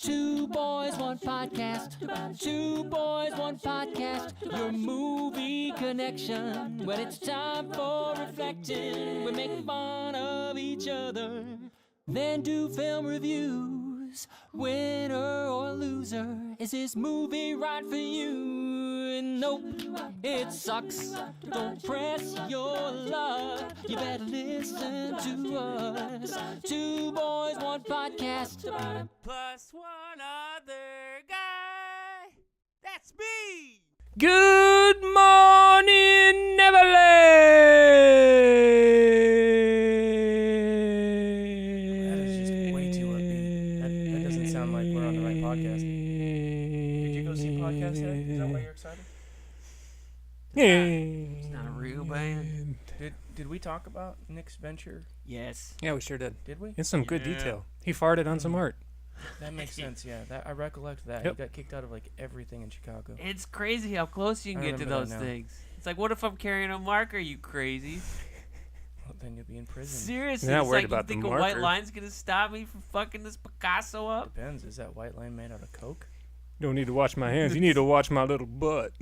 Two boys, one podcast. Two boys, one podcast. Your movie connection. When it's time for reflecting, we make fun of each other, then do film reviews. Winner or loser, is this movie right for you? Nope, it sucks. Don't press your luck. You better listen to us. Two boys, one podcast. Plus one other guy. That's me. Good morning, Neverland! That is just way too upbeat. That doesn't sound like we're on the right podcast. Did you go see podcast today? Is that why you're excited? It's not a real band. Did we talk about Nick's venture? Yes. Yeah, we sure did. Did we? In some good detail. He farted on some art. That makes sense, yeah. I recollect that. Yep. He got kicked out of like everything in Chicago. It's crazy how close you can I get to remember those that now. things. It's like, what if I'm carrying a marker, you crazy? Well, then you'll be in prison. Seriously, You're not it's worried like, about the you think a white marker. line's going to stop me from fucking this Picasso up? Depends. Is that white line made out of Coke? You don't need to watch my hands. You need to watch my little butt.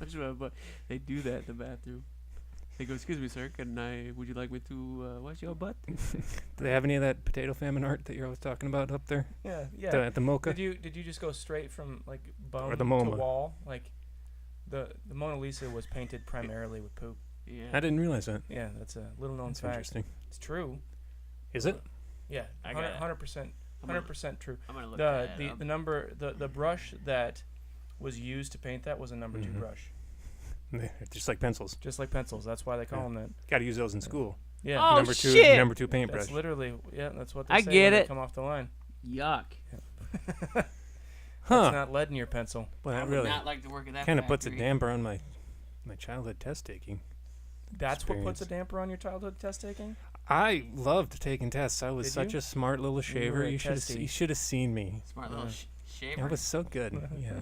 Watch my butt. They do that in the bathroom. They go, excuse me, sir, would you like me to watch your butt? Do they have any of that potato famine art that you're always talking about up there? Yeah, yeah. At the Mocha? Did you just go straight from like bone Or the to MoMA. wall? Like the Mona Lisa was painted primarily with poop. Yeah. I didn't realize that. Yeah, that's a little known That's fact. interesting. It's true. Is it? Yeah, I got it. 100%, 100% true. I'm going to look The at the it. the number the brush that was used to paint that was a number 2 brush, They're just like pencils. just like pencils. That's why they call them that. Got to use those in school. Yeah, Oh, number two, shit! number two paintbrush. that's literally that's what they I say get when it. they come off the line. Yuck. Huh? It's not lead in your pencil. Well, I that would really not like to work at that kind of puts a factory. damper on my childhood test taking. That's what puts a Experience. damper on your childhood test taking. I loved taking tests. I was Did such you? a smart little shaver. a You testy. should have seen me. Smart little shaver. It was so good. Yeah,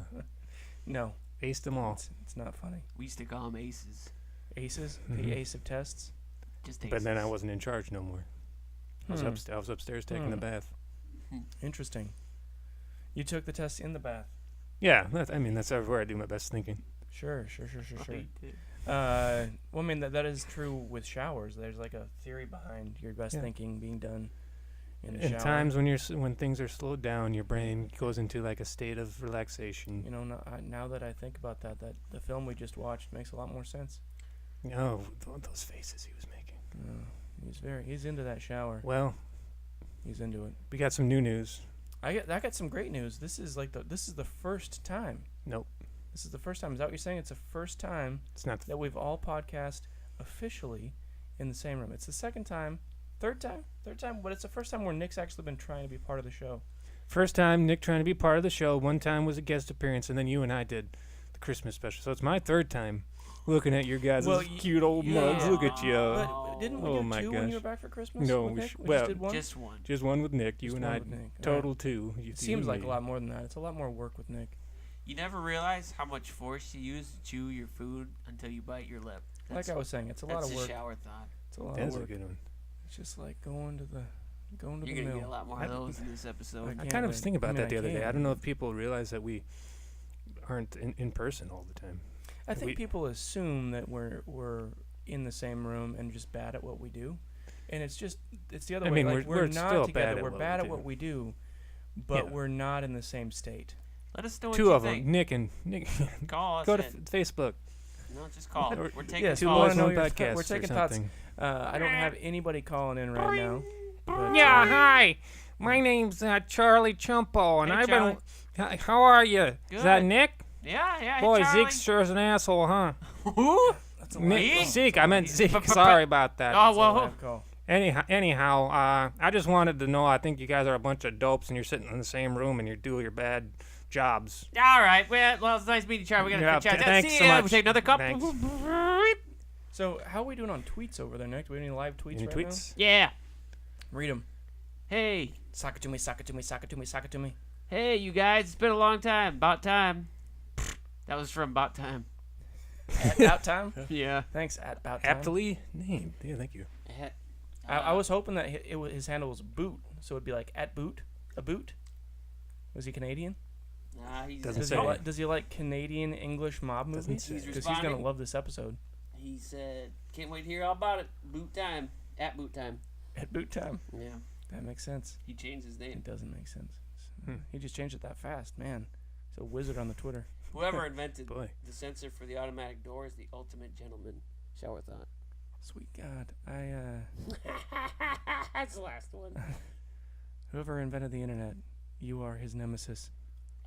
No, aced them all. it's not funny. We used to call them aces. Aces, Mhm. the ace of tests. Just aces. But then I wasn't in charge no more. I was upstairs taking a Hmm. bath. Interesting. You took the test in the bath. Yeah, that's everywhere I do my best thinking. Sure. Right. Well, I mean that is true with showers. There's like a theory behind your best Yeah. thinking being done in the In shower. times when things are slowed down, your brain goes into like a state of relaxation. You know, now that I think about that the film we just watched makes a lot more sense. Oh, those faces he was making. He's into that shower. Well, He's into it. we got some new news. I got some great news. This is the first time. Nope, This is the first time. Is that what you're saying? It's the first time it's not. that we've all podcast officially in the same room. It's the second time, third time, but it's the first time where Nick's actually been trying to be part of the show. First time Nick trying to be part of the show. One time was a guest appearance, and then you and I did the Christmas special. So it's my third time looking at your guys' Well, cute old mugs. Look at you. But didn't we oh do my two when you gosh. were back for Christmas? No, with we Nick? sh- We well, just did one. Just one. Just one with Nick. You Just and one I. with Nick. Total two. You It seems like me. a lot more than that. It's a lot more work with Nick. You never realize how much force you use to chew your food until you bite your lip. Like I was saying, it's a lot That's of a work. shower thought. It's a lot That's of a work. good one. It's just like going to the You're mill. going to get a lot more of those in this episode. I I can't kind of was wait. thinking about I mean, that the I other day. I can. don't know if people realize that we aren't in person all the time. I think we- people assume that we're in the same room and just bad at what we do, and it's the other I way. mean, Like, we're not still together. bad at We're what bad we at do. what we do, but Yeah. we're not in the same state. Let us know what Two you of think. them, Nick and Nick. Call us. Go to in. Facebook. No, just call. Or- We're taking Yes, Two we calls. wanna boys, know one your podcast. we're or taking thoughts. something. I don't have anybody calling in right now. But, Yeah, hi. My name's Charlie Chumpo, and Hey, I've Charlie. been. How are you? Is that Good. Nick? Yeah. Hey, Boy, Charlie. Zeke sure is an asshole, huh? Who? that's a Nick, Me? Zeke, I meant Zeke. P- p- Sorry about that. Oh, That's a well. live call. Anyhow, I just wanted to know. I think you guys are a bunch of dopes, and you're sitting in the same room, and you do your bad jobs. All right. Well, it's nice meeting you, Charlie. We got Yeah, to chat. thanks See so ya. much. We'll take another cup. Thanks. So how are we doing on tweets over there, Nick? Do we have any live tweets Any right tweets? Yeah. now? Read them. Hey. Sock it to me. Sock it to me. Sock it to me. Sock it to me. Hey, you guys. It's been a long time. About time. That was from About Time. At Bout Time. Yeah. Thanks. At Bout Time. Aptly named. Yeah, thank you. I was hoping that his handle was boot, so it'd be like at boot, a boot. Was he Canadian? Nah, he's Doesn't Does say. does he like Canadian English mob Doesn't movies? say. He's Because he's gonna responding. love this episode. He said, "Can't wait to hear all about it. Boot time. At boot time." At boot time. Yeah. That makes sense. He changed his name. It doesn't make sense. Hmm. He just changed it that fast, man. He's a wizard on the Twitter. Whoever invented Boy. the sensor for the automatic door is the ultimate gentleman. Shower thought. Sweet God, That's the last one. whoever invented the internet, you are his nemesis.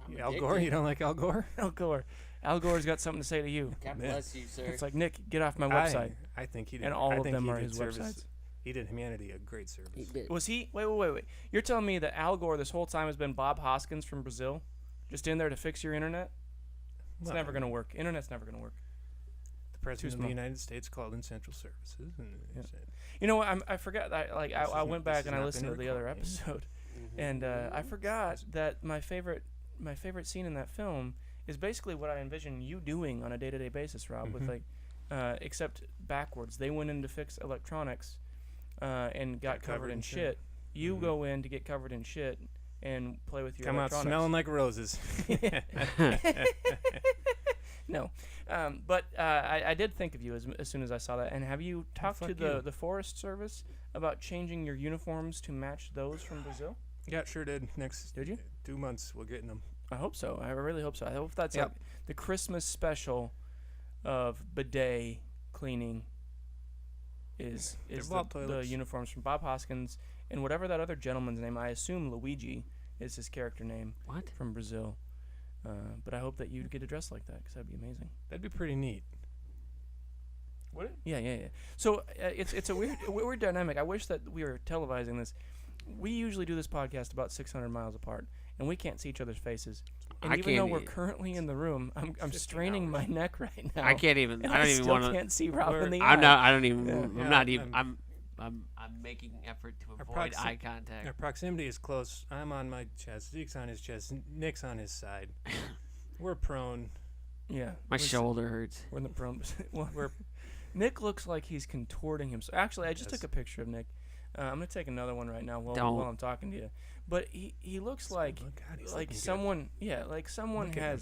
I'm Al addicted. Gore? You don't like Al Gore? Al Gore. Al Gore's got something to say to you. God Man. bless you, sir. It's like, Nick, get off my website. I think he did. And all I of think them he are did his service. websites. He did humanity a great service. He did. Was he? Wait. You're telling me that Al Gore this whole time has been Bob Hoskins from Brazil? Just in there to fix your internet? It's Well, never going to work. Internet's never going to work. The president of small. the United States called in Central Services, and he Yeah. said, You know what? I forgot. I This I is went not- this back has and I not listened been to the other recorded. episode, Mhm. and I forgot that my favorite scene in that film is basically what I envision you doing on a day-to-day basis, Rob. With Mhm. like, except backwards. They went in to fix electronics, and got covered in shit. You Mhm. go in to get covered in shit and play with your come out electronics. smelling like roses. No, but I did think of you as soon as I saw that. And have you talked to fuck the you. Forest Service about changing your uniforms to match those from Brazil? Yeah, sure did. Next Did you? 2 months, we're getting them. I hope so. I really hope so. I hope that's Yep. like the Christmas special of bidet cleaning is vault the toilets. uniforms from Bob Hoskins and whatever that other gentleman's name. I assume Luigi is his character name What? from Brazil. But I hope that you get to dress like that because that'd be amazing. That'd be pretty neat. Would it? Yeah. So it's a weird dynamic. I wish that we were televising this. We usually do this podcast about 600 miles apart, and we can't see each other's faces. And I even though can't we're e- currently in the room, I'm 15 straining my hours. neck right now. I can't even. And I don't even still want to. can't see Rob in the I'm eye. not. I don't even. Yeah. I'm Yeah, not even. I'm- I'm making effort to Our avoid proxi- eye contact. Our proximity is close. I'm on my chest. Zeke's on his chest. Nick's on his side. We're prone. Yeah. My we're s- shoulder hurts. We're in the prone. Well, Nick looks like he's contorting himself. Actually, I just Yes. took a picture of Nick. I'm gonna take another one right now Don't. while I'm talking to you. But he looks like Oh, God, he's like looking good. someone like someone Look at him.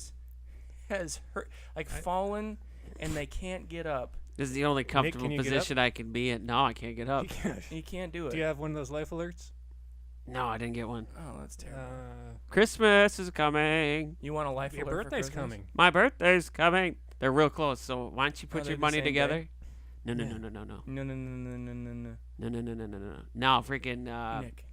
has hurt fallen and they can't get up. This is the only comfortable can you get up? position I can be in. No, I can't get up. He can't do it. Do you have one of those life alerts? No, I didn't get one. Oh, that's terrible. Christmas is coming. You want a life Your alert for birthday's Christmas? coming. My birthday's coming. They're real close. So why don't you Oh, put they're your the money same day? together? No. Yeah. No. No, no. No, freaking Nick,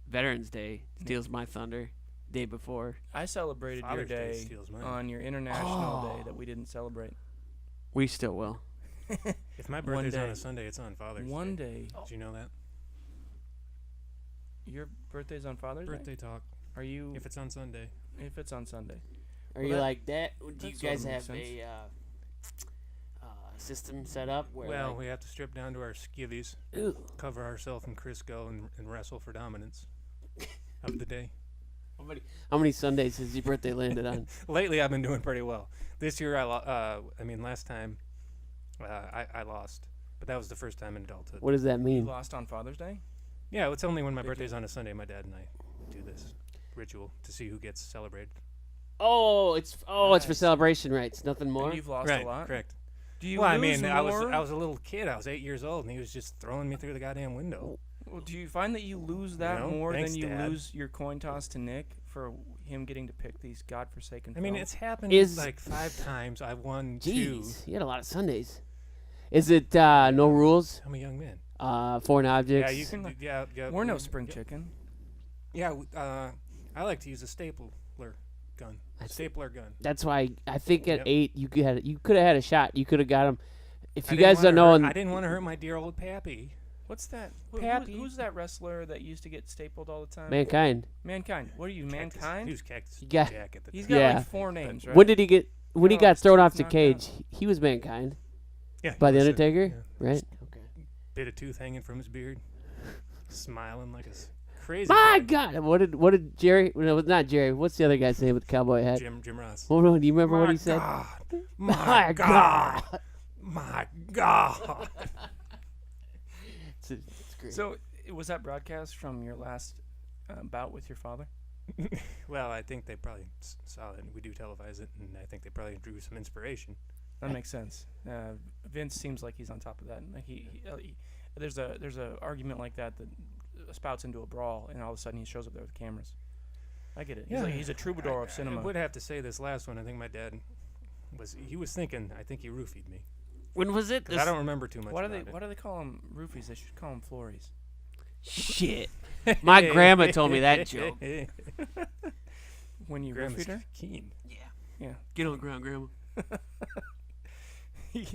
Veterans Day steals my thunder. Day before. I celebrated your Father's Day day steals mine. on your international day Oh. that we didn't celebrate. We still will. If my One birthday's on day. a Sunday, it's on Father's One Day. day. Did you know that? Your birthday's on Father's Birthday Day? talk. Are you If it's on Sunday. if it's on Sunday? Are Well, you that- like that? Do you that sorta guys makes have sense. a system set up where? Well, like, we have to strip down to our skivvies, ooh, cover ourselves in Crisco, and wrestle for dominance of the day. how many Sundays has your birthday landed on? Lately, I've been doing pretty well. This year, last time, I lost, but that was the first time in adulthood. What does that You mean? lost on Father's Day? Yeah, it's only when my Big birthday's deal. on a Sunday. My dad and I do this ritual to see who gets celebrated. Oh, it's for Nice. celebration rights. Nothing more. And you've lost Right, a lot. correct. Do you Well, I lose mean, more? I was a little kid. I was 8 years old, and he was just throwing me through the goddamn window. Well, do you find that you lose that No, more thanks, than you Dad. lose your coin toss to Nick for him getting to pick these godforsaken I mean, films? it's happened Is- like 5 times. I've won 2. Jeez, you had a lot of Sundays. Is it no rules? I'm a young man. Foreign objects. Yeah, you can. Yeah. We're no mm, spring yeah. chicken. Yeah, I like to use a stapler gun. That's- Stapler gun. That's why I think at Yep. 8 you could have had a shot. You could have got him. If I you didn't guys wanna don't know, hurt- I didn't want to hurt my dear old pappy. What's that? Pappy. Who's that wrestler that used to get stapled all the time? mankind. Mankind. What are you, Cactus- He Mankind? was Cactus You got- Jack at the He's time. got Yeah. like 4 names, right? When did he get? When he Oh, got his thrown tooth off the knocked cage, he was mankind Yeah, by he the was a- Undertaker, yeah, right? just Okay. Bit of tooth hanging from his beard, smiling like a crazy. My guy. God, what did Jerry? No, it was not Jerry. What's the other guy's name with the cowboy hat? Jim Ross. Hold on, do you remember what My he said? God. My My God. God. My God. It's great. So, was that broadcast from your last bout with your father? Well, I think they probably saw it, and we do televise it, and I think they probably drew some inspiration. That makes sense. Vince seems like he's on top of that. Like there's a argument like that spouts into a brawl, and all of a sudden he shows up there with cameras. I get it. He's a troubadour of cinema. I would have to say this last one. I think my dad was thinking. I think he roofied me. When was it? 'Cause I don't remember too much. Why about do they call them roofies? They should call them flories. Shit. My grandma told me that joke. When you Grandma's roofied her? keen. Yeah. Get on the ground, Grandma. You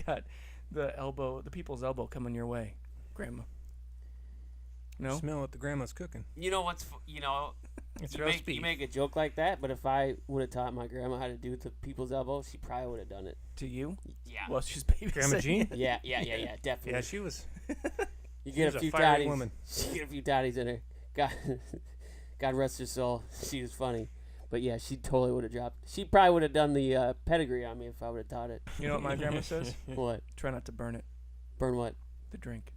got the people's elbow coming your way, Grandma. No? Smell what the grandma's cooking. You know what's It's you roast beef. make a joke like that, but if I would have taught my grandma how to do the people's elbow, she probably would have done it. To you? Yeah. Well, she's babysitting. Grandma Jean? Yeah, definitely. Yeah, she was. You She get was a a few fiery tatties. woman. She get a few tatties in her. God rest her soul. She was funny. But yeah, she totally would have dropped. She probably would have done the pedigree on me if I would have taught it. You know what my grandma says? What? Try not to burn it. Burn what? The drink.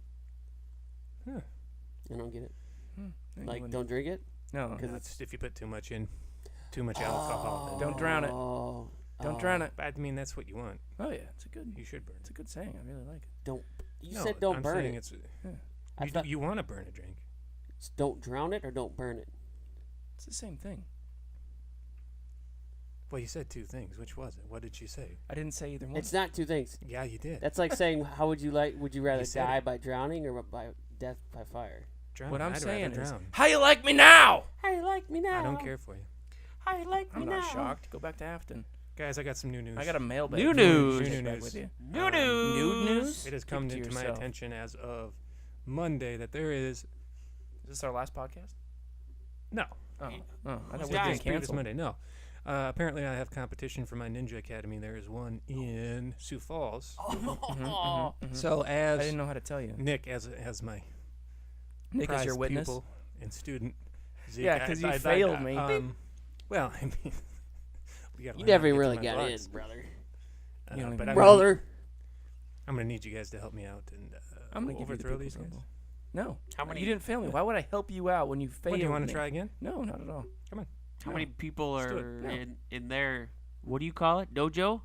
I don't get it. And you Like, wouldn't- don't drink it? No. Because That's if you put too much alcohol. Oh, Don't drown it. Oh, Don't drown it. I mean, that's what you want. Oh yeah, it's a good. You should burn It's it. a good saying. I really like it. You No, said don't I'm burn saying it. It's, I thought you want to burn a drink. don't drown it or don't burn it. It's the same thing. Well, you said two things. Which was it? What did you say? I didn't say either one. It's not two things. Yeah, you did. That's like saying, how would you rather said die it. by drowning or by death by fire? Drown. What I'm I'd saying rather is, drown. how you like me now? How you like me now? I don't care for you. How you like me I'm now? not shocked. Go back to Afton. Guys, I got some new news. I got a mailbag. New news. New Back news. with you. New news. Nude news? It has come Keep it to into my yourself. attention as of Monday that there is Is this our last podcast? no. Oh, I It thought we was were guys, previous canceled. Monday. No. Apparently, I have competition for my Ninja Academy. There is one in Sioux Falls. So I as didn't know how to tell you. Nick, as my Nick is your prized witness. pupil and student. Zeke, Yeah, 'cause you failed me. Well, I mean, we got. You never really got in, brother. You don't but even- I'm Brother. gonna need you guys to help me out and I'm gonna give you the overthrow these people's guys. elbow. No. How many- You didn't fail me. Why would I help you out when you failed? What, do you want me? to try again? No, not at all. How many people Let's do are it. in their, what do you call it, dojo?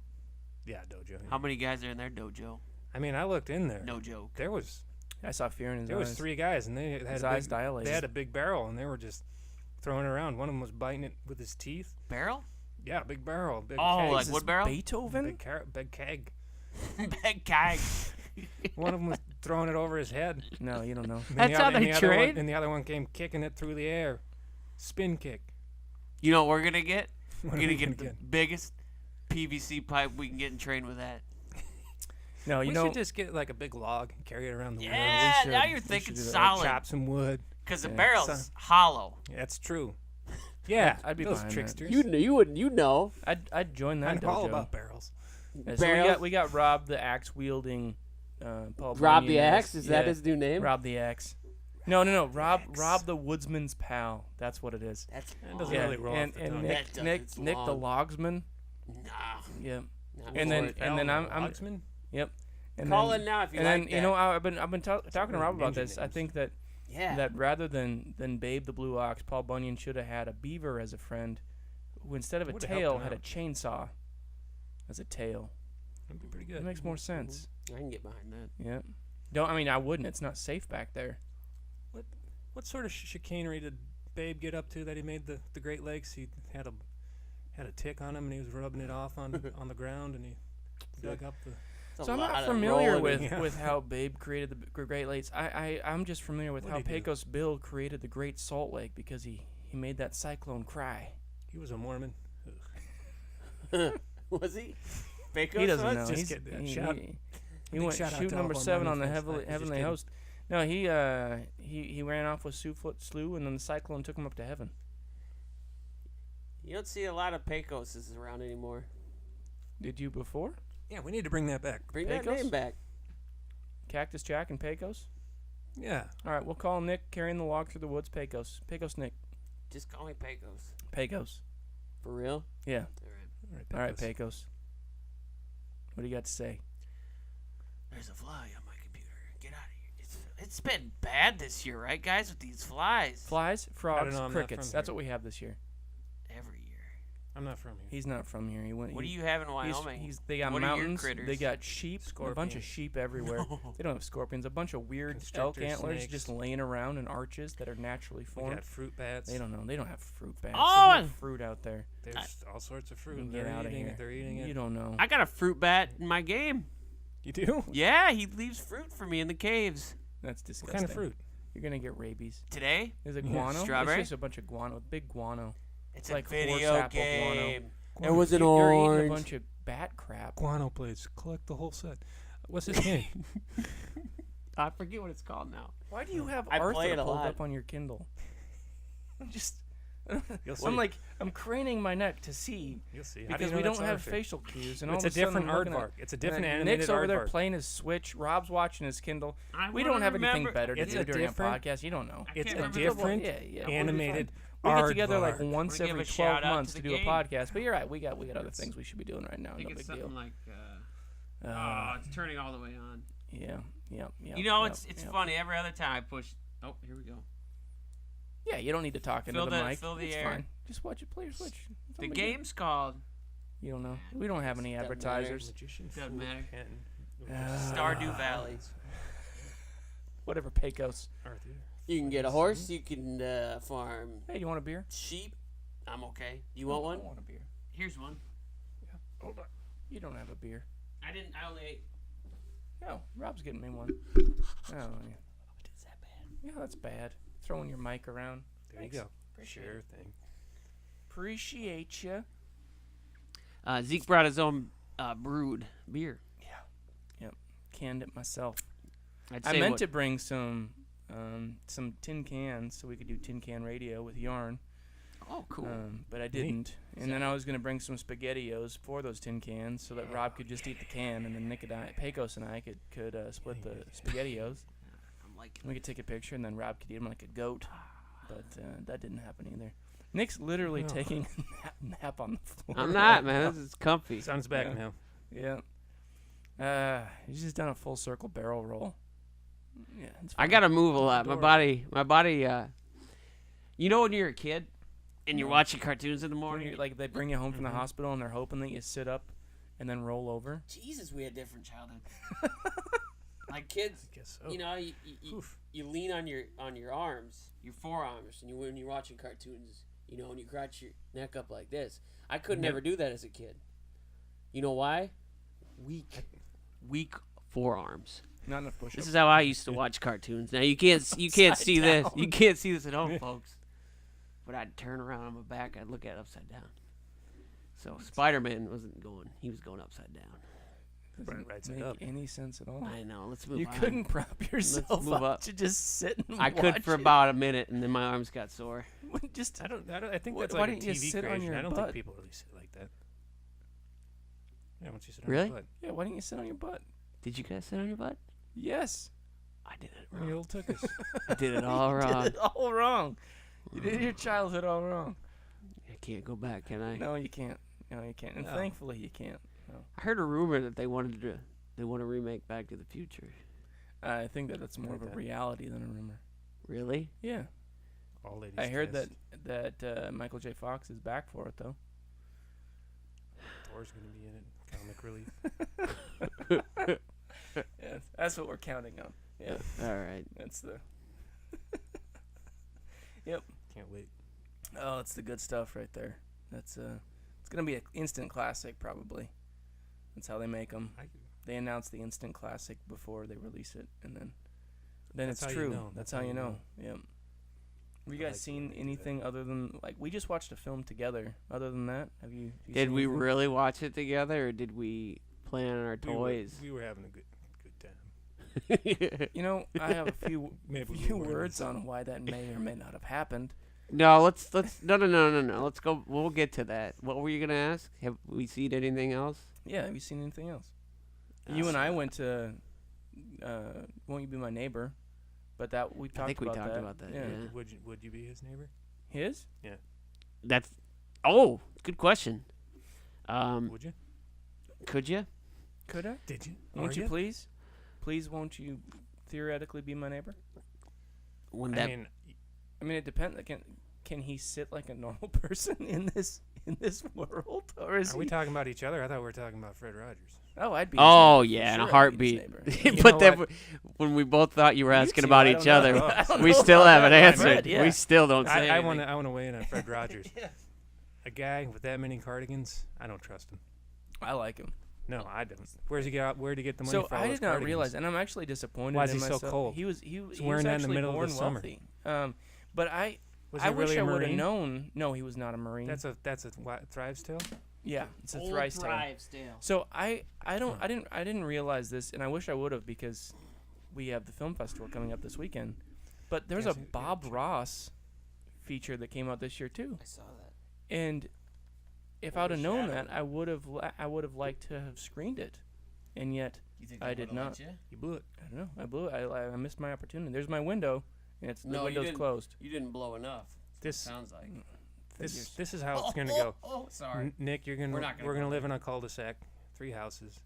Yeah, dojo. How many guys are in their dojo? I mean, I looked in there. No joke. There was I saw fear in his eyes. 3 guys, and they had His a eyes big, dilated. They had a big barrel, and they were just throwing it around. One of them was biting it with his teeth. Barrel? Yeah, big barrel. Big Oh, keg. like Is this wood barrel? Beethoven? Big keg. Big keg. One of them was throwing it over his head. No, you don't know. And That's the how other- and they the other one- train? And the other one came kicking it through the air. Spin kick. You know what we're gonna get? What We're are gonna we get the biggest PVC pipe we can get and train with that. No, We you know. should just get like a big log and carry it around the Yeah, should. now you're We thinking should do that. room. solid. Chop some wood. Because the Yeah. barrel's hollow. That's true. Yeah, I'd be those behind that. tricksters. You wouldn't. You know. I'd join that I'm all dojo. about barrels. Yeah, so we got Rob the axe wielding. Paul Rob the Bunyan Axe. Is that his new name? Rob the axe. No. Rob the woodsman's pal. That's what it is. That's That doesn't Yeah, really roll and off the tongue. and That does, Nick it's the long. logsman. nah. Yeah. Not And for then it. I'm Logsman? and Call then, in now if you and like then that. you know I've been talking to really Rob about ninja this. I names. think that Yeah. that rather than Babe the Blue Ox, Paul Bunyan should have had a beaver as a friend, who instead of a Would've helped tail him had a out. chainsaw as a tail. That'd be pretty It good. makes more sense. I can get behind that. Yeah. I wouldn't. It's not safe back there. What sort of chicanery did Babe get up to that he made the Great Lakes? He had a tick on him and he was rubbing it off on the ground and he dug up the. It's a So I'm lot not of familiar rolling. Yeah. with how Babe created the Great Lakes. I'm just familiar with how What'd he do? Pecos Bill created the Great Salt Lake because he made that cyclone cry. He was a Mormon. Was he? Pecos He doesn't was? know. Just He's, kidding. he, Shout- he, he big went shout out shoot to number all 7 Mormon on the folks. Just Heavenly kidding. Host. No, he ran off with Suefoot Slew, and then the cyclone took him up to heaven. You don't see a lot of Pecoses around anymore. Did you before? Yeah, we need to bring that back. Bring that Pecos? name back. Cactus Jack and Pecos? Yeah. All right, we'll call Nick carrying the log through the woods. Pecos. Pecos Nick. Just call me Pecos. Pecos. For real? Yeah. All right. All right. All right, Pecos. Pecos. What do you got to say? There's a fly on my computer. Get out of here. It's been bad this year, right, guys, with these flies? Flies, frogs, know, I'm not crickets. from That's here. what we have this year. Every year. I'm not from here. He's not from here. He went. What do you have in Wyoming? They got What are your mountains. critters? They got sheep. A bunch of Scorpions. sheep everywhere. No. They don't have scorpions. A bunch of weird elk Constrictor antlers snakes. just laying around in arches that are naturally We formed. got fruit bats. They don't know. They don't have fruit bats. Oh, They have fruit out there. There's all sorts of fruit. You and get they're out of eating here. it. They're eating it. You don't know. I got a fruit bat in my game. You do? Yeah, he leaves fruit for me in the caves. That's What disgusting. kind of fruit? You're gonna get rabies. Today, Is it Yeah. guano? Strawberry? It's just a bunch of guano. Big guano. it's like a horse video apple guano. game. Guano. It was an You're eating a orange. bunch of bat crap. Guano plates. Collect the whole set. What's his name? I forget what it's called now. Why do you have I play Arthur it a pulled lot. up on your Kindle? I'm just. You'll see. I'm craning my neck to see You'll see. How do because you know we don't that's have Arthur? facial cues, and It's all a of a sudden different I'm looking at- aardvark. It's a different and animated Nick's over there aardvark. playing his Switch. Rob's watching his Kindle. I We wanna don't have anything remember- better to It's do a during a different- podcast. You don't know. I It's can't a remember different Yeah, yeah. animated We get together like aardvark. once Wanna give every a shout 12 out months to to the do a game. podcast. But you're right. We got other things we should be doing right now. I No think big it's deal. something like. It's turning all the way on. Yeah. You know, it's funny. Every other time I push. Oh, here we go. Yeah, you don't need to talk into Fill the the- mic. fill the it's air. fine. Just watch it. Play your Switch. It's The not big deal. game's called You don't know. We don't have any Doesn't matter. advertisers. Magician Doesn't fool matter. Kenton. Stardew Valley. Whatever, Pecos. Arthur. You can get a horse. You can farm Hey, you want a beer? sheep. I'm okay. You want I one? want a beer. Here's one. Hold on. You don't have a beer. I didn't. I only ate. No, Rob's getting me one. Oh, yeah. Is that bad? Yeah, that's bad. Throwing your mic around. There Thanks. you go. Appreciate Sure it. thing. Appreciate you. Zeke brought his own brewed beer. Canned it myself. I'd I say meant what- to bring some tin cans so we could do tin can radio with yarn. Oh, cool. But I didn't. And then I was going to bring some SpaghettiOs for those tin cans so that Rob could just eat the can, and then Nick and I, Pecos and I could split the SpaghettiOs. I'm like. We could take a picture, and then Rob could eat them like a goat. But that didn't happen either. Nick's literally No. taking a nap on the floor. I'm not, man. This is comfy. Sun's back Yeah. now. Yeah. He's just done a full circle barrel roll. Yeah, it's I fine. gotta move a lot. My Adorable. body. You know when you're a kid and you're Yeah. watching cartoons in the When morning. you, like they bring you home from the Mhm. hospital and they're hoping that you sit up and then roll over. Jesus, we had different childhood. Like kids, I guess so. you know, Oof. you lean on your arms, your forearms, and when you're watching cartoons, you know, and you crouch your neck up like this. I could Yep. never do that as a kid. You know why? Weak forearms. Not enough push-ups. This is how I used to watch cartoons. Now you can't see this. down. You can't see this at home, folks. But I'd turn around on my back. I'd look at it upside down. So Spider-Man wasn't going. He was going upside down. Doesn't Right side make up. any sense at all. I know. Let's move You on. couldn't prop yourself move up. to just sit and I could watch for it. about a minute, and then my arms got sore. just I think Why- that's why like a didn't you TV sit on creation. your I don't butt? think people really sit like that. Yeah, once you sit on Really? your butt. yeah. Why didn't you sit on your butt? Did you guys sit on your butt? Yes. I did it You wrong. little tuchus. I did it all You wrong. did it all wrong. You did your childhood all wrong. I can't go back, can I? No, you can't. No, you can't. And No. thankfully, you can't. I heard a rumor that they want to remake Back to the Future. I think that's more of a that. reality than a rumor. Really? Yeah. All ladies. I heard test. that Michael J. Fox is back for it though. Thor's gonna be in it. Comic relief. Yeah, that's what we're counting on. Yeah, All right. that's the. Can't wait. Oh, it's the good stuff right there. That's it's gonna be an instant classic probably. That's how they make them. They announce the instant classic before they release it, and then That's it's how you true. know. That's how you know. Yep. Have you I guys like the seen way they do anything other than like we just watched a film together? Other than that, have you Did seen we anything? really watch it together, or did we plan on our toys? We were having a good time. You know, I have a few Maybe we few weren't. words on why that may or may not have happened. No, let's no. Let's go. We'll get to that. What were you gonna ask? Have we seen anything else? Yeah, have you seen anything else? You and I went to Won't You Be My Neighbor, but that we talked I think we about talked that. about that. Yeah. Yeah. Would you be his neighbor? His? That's. Oh, good question. Would you? Could you? Could I? Did you? Won't Are you please? Please won't you theoretically be my neighbor? When I that mean, I mean, it depends. Can he sit like a normal person in this world, or is are we he? talking about each other? I thought we were talking about Fred Rogers. Oh, I'd be. oh his neighbor, yeah, in for a sure I'd be his heartbeat. neighbor. You But know then what? when we both thought you were asking two, about I each don't other, know. I don't we know still about haven't that. answered. Fred, yeah. We still don't say I anything. want to weigh in on Fred Rogers. A guy with that many cardigans, I don't trust him. I like him. No, I don't. Where'd he get the money So for all I those did not cardigans? realize, and I'm actually disappointed. Why is in he so myself. cold? He was wearing that in the actually middle of the born summer. wealthy. But I Was I he wish really I a would have Marine? known. No, he was not a Marine. That's a Thrives tale. yeah, it's a thrice tale. Still. So I didn't realize this, and I wish I would have, because we have the film festival coming up this weekend. But there's Yes, a yeah, Bob sure. Ross feature that came out this year too. I saw that. And if I would have known that, I would have liked to have screened it, and yet You think I they did would've not. let you? You blew it. I don't know. I blew it. I missed my opportunity. There's my window, and the No, you window's didn't. closed. You didn't blow enough. This Sounds like. this is how it's gonna go. Oh, sorry. Nick, We're not gonna we're gonna go live in a cul-de-sac, 3 houses.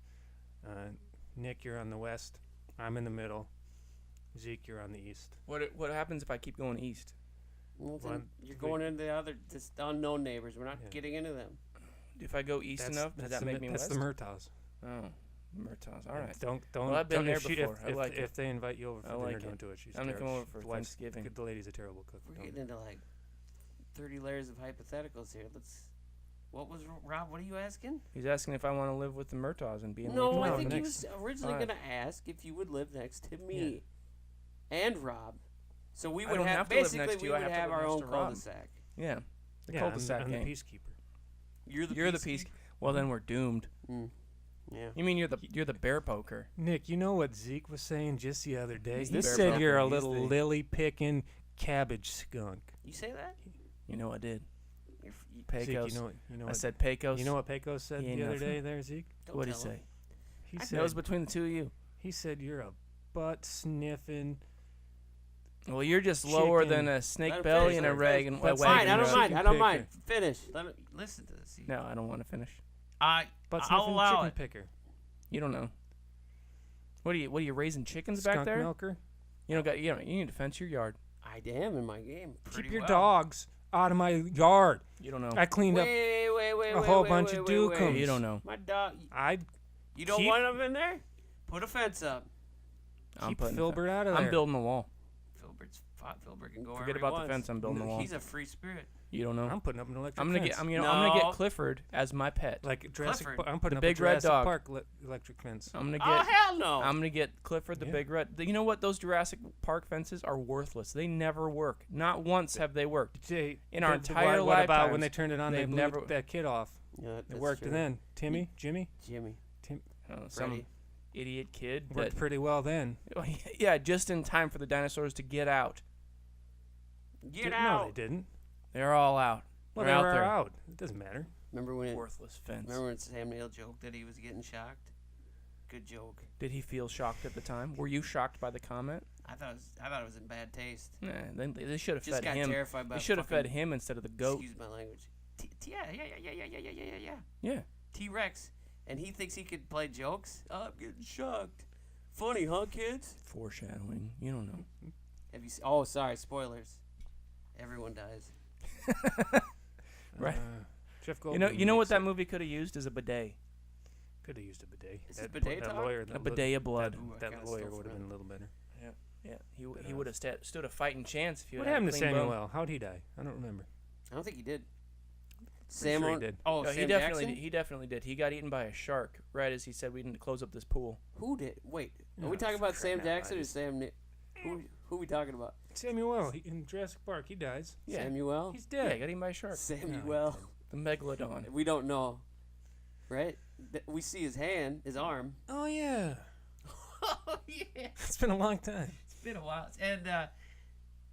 Nick, you're on the west. I'm in the middle. Zeke, you're on the east. What happens if I keep going east? Well, then Well, you're going into the other just unknown neighbors. We're not Yeah. getting into them. If I go east enough, does that make me That's west? the Murtaughs. Oh, Murtaugh's. All right. Don't. Well, I've been don't- there if she- before. If, I if, like it. if they invite you over for I dinner, like it. don't do it. She's I'm gonna terrible. come over for The wife's- Thanksgiving. The lady's a terrible cook. We're Don't getting do it. into like 30 layers of hypotheticals here. What was Rob? What are you asking? He's asking if I want to live with the Murtaughs and be in No, the I No, think he next. was originally Fine. going to ask if you would live next to me and Rob. So we I would don't have have to live basically next to we you, I would have to have live our next own to Rob. cul-de-sac. Yeah, the Yeah, cul-de-sac I'm the gang. peacekeeper. You're the You're the peace. Well, then we're doomed. Yeah. You mean you're the bear poker? Nick, you know what Zeke was saying just the other day? He's He the bear said poker. you're a He's little the- lily-picking cabbage skunk. You say that? You know I did. Zeke, Pecos. you know I what, said Pecos. you know what Pecos said He ain't the other nothing. day there, Zeke? Don't What'd he tell him. say? He That said was between the two of you. he said you're a butt-sniffing. Well, you're just lower Chicken. than a snake Let him belly finish, and a let him rag finish. and a That's wagon. Fine, I don't Chicken mind. I don't picker. mind. Finish. Listen to this. No, I don't want to finish. I'll Butt-sniffing allow chicken it. picker. You don't know. What are you raising chickens back Skunk there? milker. You need to fence your yard. I am in my game. Keep pretty your well. dogs out of my yard. You don't know. I cleaned up Wait, a whole bunch of dookums. You don't know. My dog. I You don't Keep- want them in there? Put a fence up. I'm keep putting Filbert out of there. I'm building the wall. Filbert can go Forget wherever about he the wants. fence. I'm building the wall. He's a free spirit. You don't know. I'm putting up an electric I'm gonna fence. get. I'm gonna No. get Clifford as my pet. like Jurassic. Clifford. I'm putting The up big a red Jurassic dog. Park electric fence. I'm gonna Oh get. hell no! I'm gonna get Clifford the Yeah. big red. You know what? Those Jurassic Park fences are worthless. They never work. Not once have they worked. Jay, In our entire what about lifetimes, when they turned it on? They they've blew never- that kid off. Yeah, It that's worked true. then. Jimmy, Jimmy, Some Freddie. idiot kid. worked That, pretty well then. yeah, just in time for the dinosaurs to get out. Get No, out! they didn't. They're all out. Well, They're they out were there. out. It doesn't matter. Remember when? Worthless fence. Remember when Sam Neill joked that he was getting shocked? Good joke. Did he feel shocked at the time? Were you shocked by the comment? I thought it was in bad taste. Nah, then they should have Just fed got him. terrified by. They should have fed fucking- him instead of the goat. Excuse my language. Yeah. Yeah. T-Rex, and he thinks he could play jokes. Oh, I'm getting shocked. Funny, huh, kids? Foreshadowing. You don't know. Have you? Oh, sorry, spoilers. Everyone dies. Right. Jeff You Goldblum. know what makes that it. movie could have used is a bidet. Could have used a bidet. Is that this bidet that talk? lawyer, A that bidet of blood. Ooh, I That kinda lawyer stole would have from been a little better. Yeah. He would have stood a fighting chance if you What had happened a to clean bone. Samuel? How'd he die? I don't remember. I don't think he did. Pretty sure he did. Oh, No, Sam he definitely Jackson? did. He definitely did. He got eaten by a shark right as he said we didn't close up this pool. Who did? Wait, are Oh, we talking for about Sam crying out Jackson or loud. Sam? Who are we talking about? Samuel in Jurassic Park. He dies. Yeah. Samuel. He's Yeah, he dead. got eaten by a shark. Samuel. The megalodon. We don't know, right? We see his hand, his arm. Oh yeah. Oh yeah, It's been a long time. it's been a while, and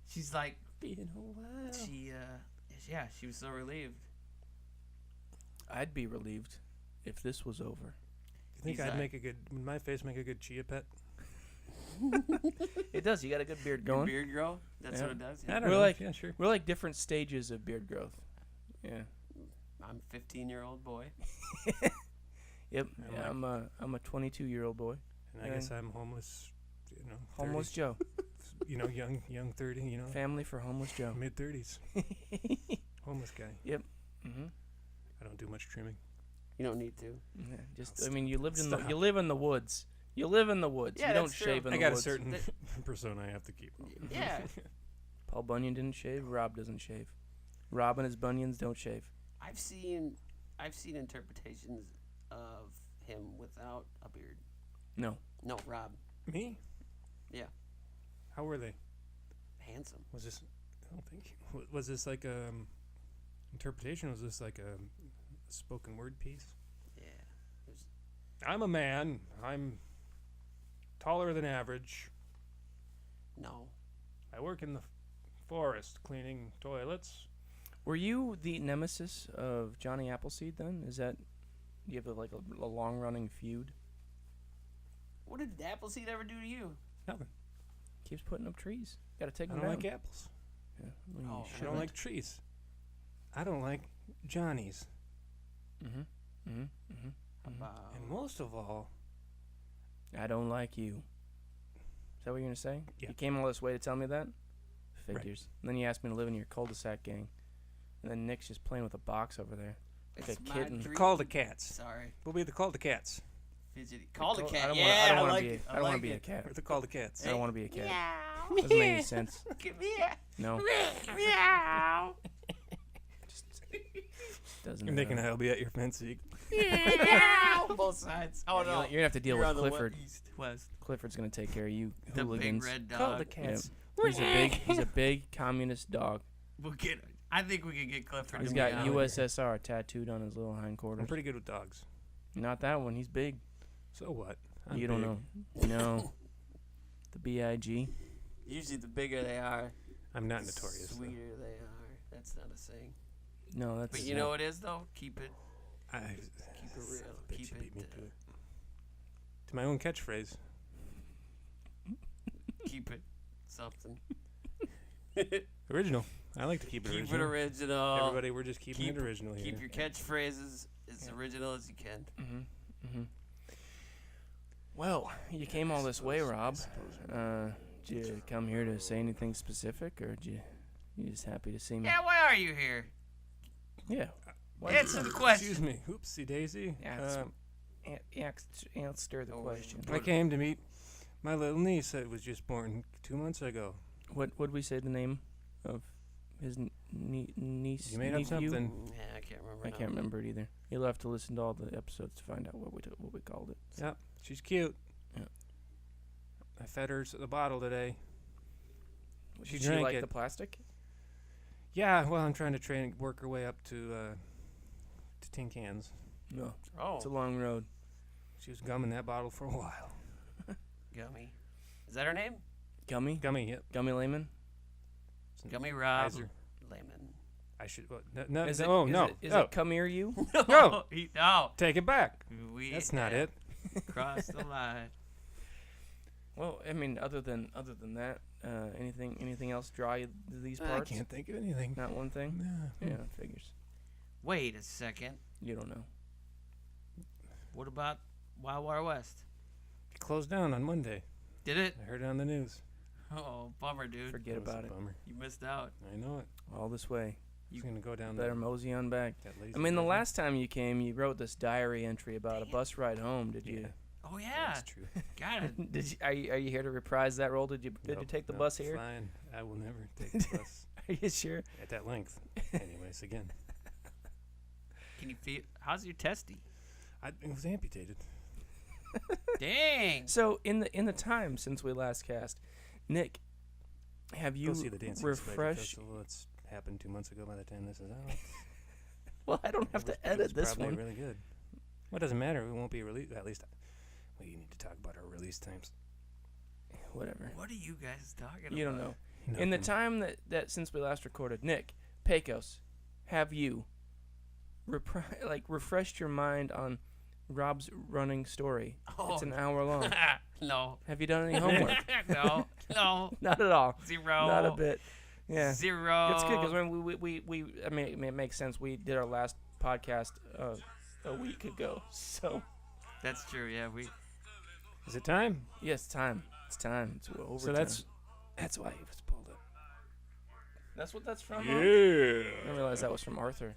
she's like, Been a while. she was so relieved. I'd be relieved if this was over. You think He's I'd like- make a good? Would my face make a good chia pet? It does. You got a good beard Your going. beard grow. That's Yeah. what it does. I Yeah. don't We're know. like- yeah, sure. We're like different stages of beard growth. Yeah. I'm a 15-year-old boy. Yep. I Yeah, I'm a 22-year-old boy. And I guess I'm homeless Homeless 30s. Joe. Young 30. Family for Homeless Joe. Mid 30s. Homeless guy. Yep. Mm-hmm. I don't do much trimming. You don't need to. Yeah, you live in Stop. you live in the woods. You live in the woods. Yeah, you don't that's true. shave in I the got a woods. certain persona I have to keep. Yeah. Paul Bunyan didn't shave. Rob doesn't shave. Rob and his bunions don't shave. I've seen interpretations of him without a beard. No. No, Rob. Me? Yeah. How were they? Handsome. Was this? I don't think. Was this like a interpretation? Was this like a spoken word piece? Yeah. I'm a man. I'm taller than average. No. I work in the forest cleaning toilets. Were you the nemesis of Johnny Appleseed then? Is that you have a long running feud? What did Appleseed ever do to you? Nothing. Keeps putting up trees. Got to take I them don't down. like apples. Yeah, well, you Oh, I shouldn't. don't like trees. I don't like Johnnies. Mm-hmm. Mm-hmm. Mm-hmm. About And most of all, I don't like you. Is that what you're gonna say? Yeah. You came all this way to tell me that? Right. Figures. And then you asked me to live in your cul-de-sac gang. And then Nick's just playing with a box over there. it's a my kitten. dream. call the cats. Sorry. We'll be the call the cats. Fidgety. Call the I cat. don't Yeah, wanna, I don't I wanna like be. it. I don't like want to be a it. cat. Or the call the cats. I don't want to be a cat. Meow. Doesn't make any sense. Give me a No. meow. Doesn't. And they can I'll be at your fence, Zeke. Meow. Both sides. Oh You're no. gonna have to deal You're with on the Clifford. East, west. Clifford's gonna take care of you The hooligans. big red dog. Call the cats. He's a big communist dog. We'll get. I think we can get Clifford. He's to got meow. USSR tattooed on his little hindquarters. I'm pretty good with dogs. Not that one. He's big. So what? I'm You don't big. know. No. The BIG. Usually, the bigger they are, I'm not the notorious. though. sweeter they are. That's not a saying. No, that's. But you know what it is though? Keep it I real. bitch, Keep you beat me it. to it. To my own catchphrase. Keep it something. Original. I like to keep it Keep original. it original. Everybody, we're just keeping keep- it original here. Keep your catchphrases as Yeah. original as you can. Mm-hmm. Mm-hmm. Well, you came all this way, Rob. Did you come here to say anything specific, or did you just happy to see me? Yeah, why are you here? Yeah. Answer the question. Excuse me. Oopsie daisy. Answer the question. I came to meet my little niece that was just born 2 months ago. What would we say the name of his niece? You made up nephew? something. Yeah, I can't remember. I now. can't remember it either. You'll have to listen to all the episodes to find out what we called it. Yep. She's cute. Yeah. I fed her the bottle today. She Did she drank like it. the plastic? Yeah, well, I'm trying to work her way up to tin cans. No. Oh, It's a long road. She was gumming that bottle for a while. Gummy. Is that her name? Gummy? Gummy, yep. Gummy Layman? Gummy Rob Kaiser. Lemon. I should. No, Is no, it, no. Is no. it come here you? No. No. Take it back. We That's not it. Crossed the line. Well, I mean, other than that, anything else draw you to these parts? I can't think of anything. Not one thing. No. Yeah, figures. Wait a second. You don't know. What about Wild Wild West? It closed down on Monday. Did it? I heard it on the news. Oh, bummer, dude. Forget That was a about it. Bummer. You missed out. I know it. All this way. He's gonna go down Better there. mosey on back. That lazy I mean, the river. last time you came, you wrote this diary entry about a bus ride home. Did you? Oh yeah. That's true. Got it. Did you? Are you here to reprise that role? Did you Nope, take the nope, bus here? Fine. I will never take the bus Are you sure? at that length. Anyways, again, Can you feel? How's your testy? it was amputated. Dang. So in the time since we last cast, Nick, have you Go see the Dancing Spider refreshed? Festival. It's happened 2 months ago. By the time this is out, Well, I don't have It was- to edit it was this probably one. really good. Well, it doesn't matter. It won't be released. At least, we need to talk about our release times. Whatever. What are you guys talking about? You don't know. In the time that since we last recorded, Nick Pecos, have you refreshed your mind on Rob's running story? Oh. It's an hour long. No. Have you done any homework? No. No. Not at all. Zero. Not a bit. Yeah. Zero. It's good because we I mean it makes sense. We did our last podcast a week ago, so That's true. Yeah, we. Is it time? yes, time. It's time. It's over. So that's why he was pulled up. That's what that's from. Yeah. I didn't realize that was from Arthur.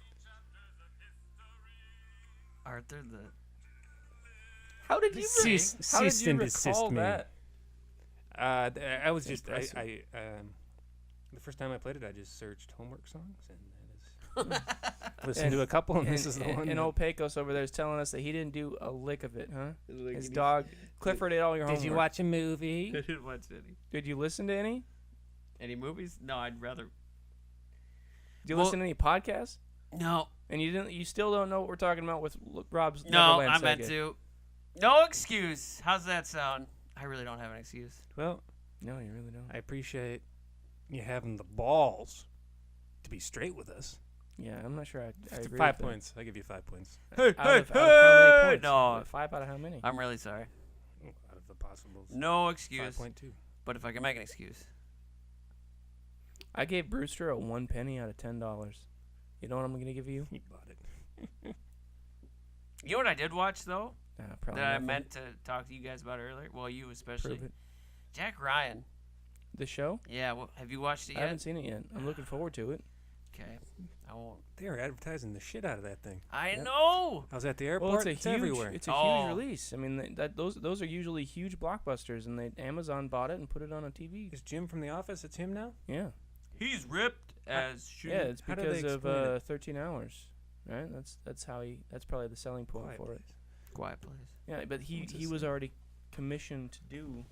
Arthur the. How did you Cease and desist recall me. that? I was just Impressive. the first time I played it, I just searched homework songs and that is listened to a couple, and this is the one. And that- old Pecos over there is telling us that he didn't do a lick of it, huh? His dog Clifford ate all your homework. Did you watch a movie? I didn't watch any. Did you listen to any? Any movies? No, I'd rather. Did you Well- listen to any podcasts? No. And you didn't. You still don't know what we're talking about with Rob's No, Neverland I meant Sega. to. No excuse. How's that sound? I really don't have an excuse. Well, No, you really don't. I appreciate you having the balls to be straight with us. Yeah, I'm not sure. I agree. 5 with that. points. I give you 5 points. Out of how many points? No. 5 out of how many? I'm really sorry. Out of the possibles. No excuse. 5.2. But if I can make an excuse. I gave Brewster a 1 penny out of $10. You know what I'm gonna give you? He bought it. You know what I did watch, though? Probably That I nothing. meant to talk to you guys about earlier? Well, you especially. Prove it. Jack Ryan. The show? Yeah, well, have you watched it I yet? haven't seen it yet. I'm looking forward to it. Okay. I won't. They are advertising the shit out of that thing. I Yep. know! I was at the airport. Well, it's everywhere. It's a Oh. huge release. I mean, those are usually huge blockbusters, and Amazon bought it and put it on a TV. Is Jim from The Office? It's him now? Yeah, He's ripped as shit. yeah. It's How do they because of explain it? 13 Hours, right? That's how he. That's probably the selling point Quiet for it. Place. Quiet Place. Yeah, but he What's he his was name? already commissioned to do.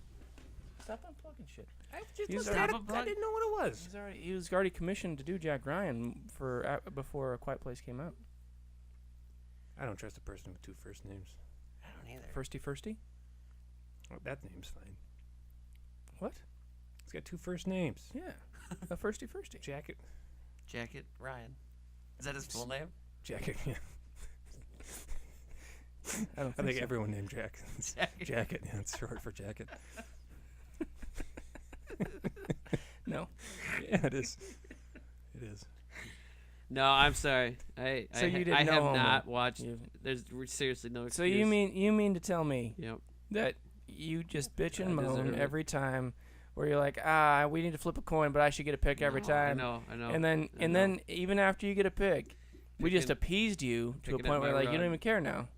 Stop unplugging shit. I just He's looked already- at it. I didn't know what it was. He was already commissioned to do Jack Ryan for before A Quiet Place came out. I don't trust a person with 2 first names. I don't either. Firsty. Oh, that name's fine. What? He's got 2 first names. Yeah, a firsty. Jacket. Jacket Ryan. Is that his full name? Jacket. Yeah. I don't I think think so. everyone named Jack. Jacket. Jacket. Yeah, it's short for jacket. No. Yeah, it is. It is. No, I'm sorry. So you didn't I know have Homer. not watched. You- There's seriously no excuse. So you mean to tell me Yep. that you just bitch and I deserve moan it. every time, where you're like, we need to flip a coin, but I should get a pick every No, time. I know. And then I know. then even after you get a pick, we just Picking- appeased you to a picking at point where my like you don't rug. even care now.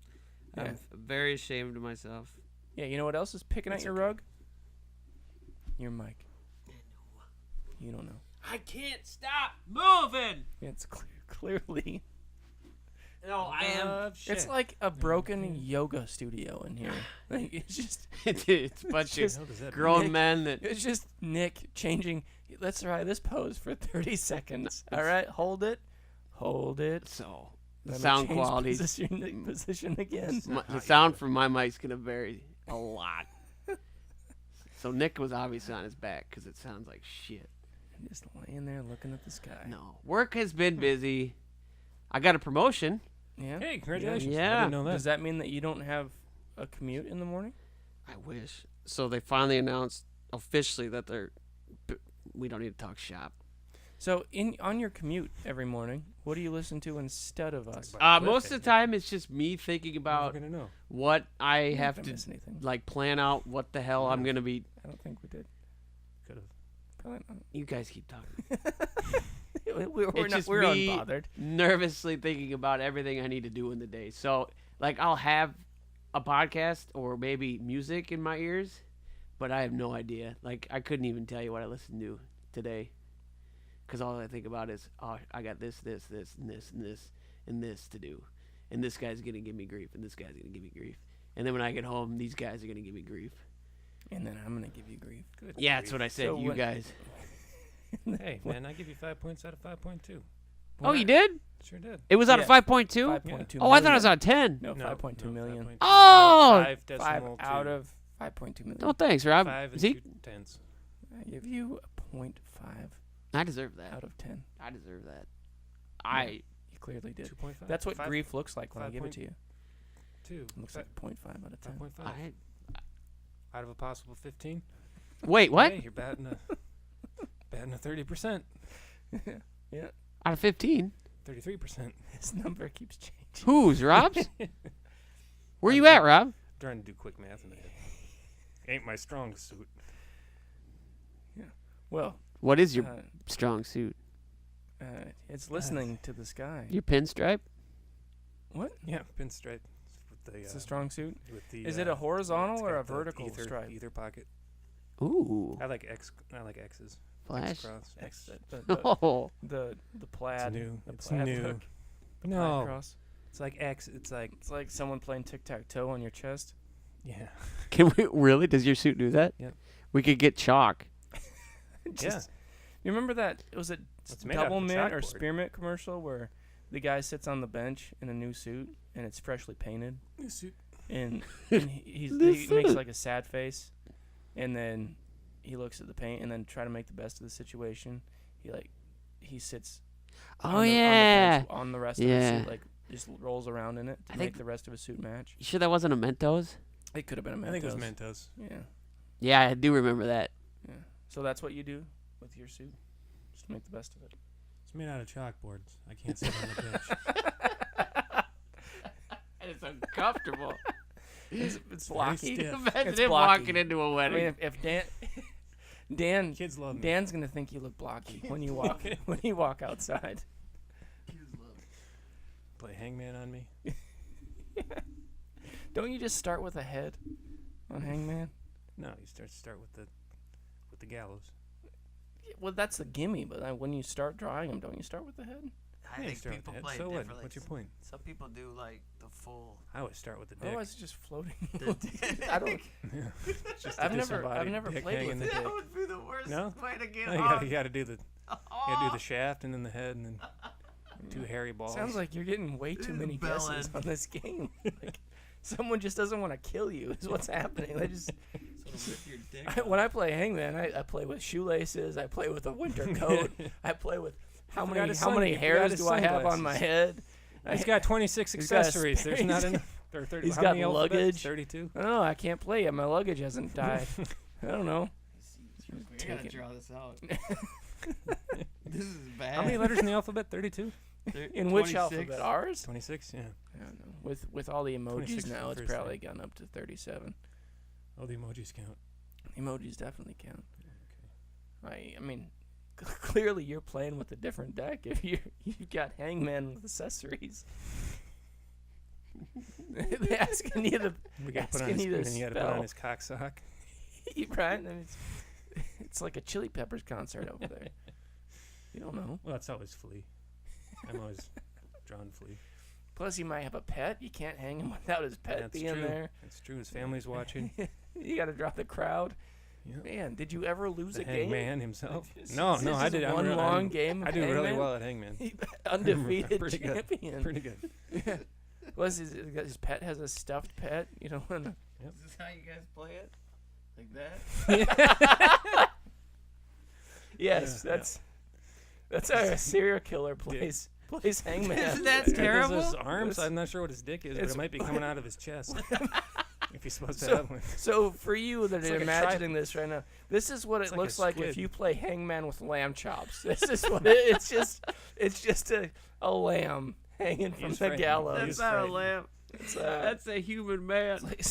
Yeah. I'm very ashamed of myself. Yeah, you know what else is picking at It's your okay. rug? Your mic. You don't know. I can't stop moving. It's clearly. No, I am. It's like a broken yoga studio in here. Like, it's just It's a bunch just of grown Nick- men that. it's just Nick changing. Let's try this pose for 30 seconds. All right, hold it. So the Let me sound change quality. position again. The sound from my mic's gonna vary a lot. So Nick was obviously on his back because it sounds like shit. Just laying there looking at the sky. No, work has been busy. I got a promotion. Yeah. Hey, congratulations. I Yeah. didn't know that. Does that mean that you don't have a commute in the morning? I wish. So they finally announced officially that we don't need to talk shop. So on your commute every morning, what do you listen to instead of us? Most of the time, it's just me thinking We're about going to know. what I You're not have gonna to miss anything. like plan out. What the hell I'm gonna be. I don't think we did. Could have. Probably You guys keep talking. not. We're It's just we're me unbothered. nervously thinking about everything I need to do in the day. So, like, I'll have a podcast or maybe music in my ears, but I have no idea. Like, I couldn't even tell you what I listened to today, because all I think about is, oh, I got this, and this, and this to do, and this guy's gonna give me grief, and this guy's gonna give me grief, and then when I get home, these guys are gonna give me grief. And then I'm gonna give you grief. Good. Yeah, that's what I said. So You when- guys. Hey, man, I give you 5 points out of 5.2. Oh, you did? Sure did. It was out of Yeah. 5.2. 5.2 Oh, I thought it million. was out of 10. No, 5.2 million. 5.2. Oh! 5 5 decimal out two. of 5.2 million. Oh, thanks, Rob. 5 and Zeke, 2 tenths. I give you a 0.5 I deserve that. out of 10. I deserve that. You clearly did. 2.5. That's what 5, grief looks like when I give it to you. 2. It looks like a 0.5 out of 10. 5.5. I Out of a possible 15. wait. What? Hey, you're batting a 30%. Yeah. Out of 15? 33%. This number keeps changing. Whose? Rob's? Where you at, Rob? Trying to do quick math in my head. Ain't my strong suit. Well, What is your strong suit? it's listening to the sky. Your pinstripe? What? Yeah, pinstripe. With the, It's a strong suit. With the, Is it a horizontal it's or got a the vertical ether, stripe? Ether pocket. Ooh. I like X's. Flash. X cross. X, Oh. the plaid. It's new. The It's plaid new. look, the plaid No. cross. It's like X. It's like It's like someone playing tic-tac-toe on your chest. yeah. Can we really? Does your suit do that? Yep. We could get chalk. Just, You remember that? Was it It's made out of Double Mint or chalkboard. Spearmint commercial where the guy sits on the bench in a new suit and it's freshly painted New suit. and, he This makes suit. like a sad face and then he looks at the paint and then try to make the best of the situation. He sits Oh, yeah. on the rest of Yeah. his suit, like just rolls around in it to I make think- the rest of his suit match. You sure that wasn't a Mentos? It could have been a Mentos. I think it was Mentos. Yeah. Yeah, I do remember that. Yeah. So that's what you do with your suit? Just make the best of it. It's made out of chalkboards. I can't sit on the bench. It's uncomfortable. It's very blocky. stiff. Imagine It's him blocky. walking into a I wedding. mean, if Dan Kids love me. Dan's gonna think you look blocky when you walk outside. Play hangman on me. Don't you just start with a head on Hangman? No, you start with the gallows. Well, that's the gimme, but when you start drawing them, don't you start with the head? I Yeah, you think start with people the head. play So what? differently. What's your point? Some people do like the full. I always start with the dick. Otherwise, it's just floating. The I don't. It's just I've a never disembodied dick played hanging with there. it. That would be the worst No? way to get No, off. you gotta do the shaft and then the head and then two hairy balls. Sounds like you're getting way too many Bell guesses end. on this game. Like, someone just doesn't want to kill you. Is what's happening. They just. your dick When I play Hangman, I play with shoelaces. I play with a winter coat. I play with how forgot many his hairs his do I have on my sunglasses. head? He's got 26 He's got a accessories. There's not space. enough. There are 30. He's how got many alphabets? luggage. 32. I don't know. I can't play yet. My luggage hasn't died. I don't know. We Take gotta it. draw this out. This is bad. How many letters in the alphabet? 32. In which 26? alphabet? Ours? 26. Yeah. I don't know. With all the emojis 26 now, for it's first probably gone up to 37. Oh, the emojis count. Emojis definitely count. I mean, clearly you're playing with a different deck if you've got Hangman with accessories. They're asking you to We got to put on asking his, you to and then you got to put spell. on his cock sock. Right? And it's like a Chili Peppers concert over there. You don't know. Well, that's always Flea. I'm always drawn Flea. Plus, he might have a pet. You can't hang him without his pet That's being true. there. That's true. His family's watching. You got to draw the crowd. Yep. Man, did you ever lose The a game? hangman himself. This No, is I did. one long game. I of do really Hangman. well at hangman. Undefeated Pretty good. champion. Pretty good. Plus, his pet has a stuffed pet. You know. Is this how you guys play it? Like that? Yes, Yeah, that's how a serial killer plays hangman. Isn't that Because terrible? his arms, It's- I'm not sure what his dick is, but it's- it might be coming out of his chest. If he's supposed to So- have one. So for you that It's are like a imagining this right now, this is what it It's like a looks like if squid. you play hangman with lamb chops. This is what it's just a lamb hanging from He's the frightening. gallows. That's He's not a frightened. lamb. It's, That's a human man. like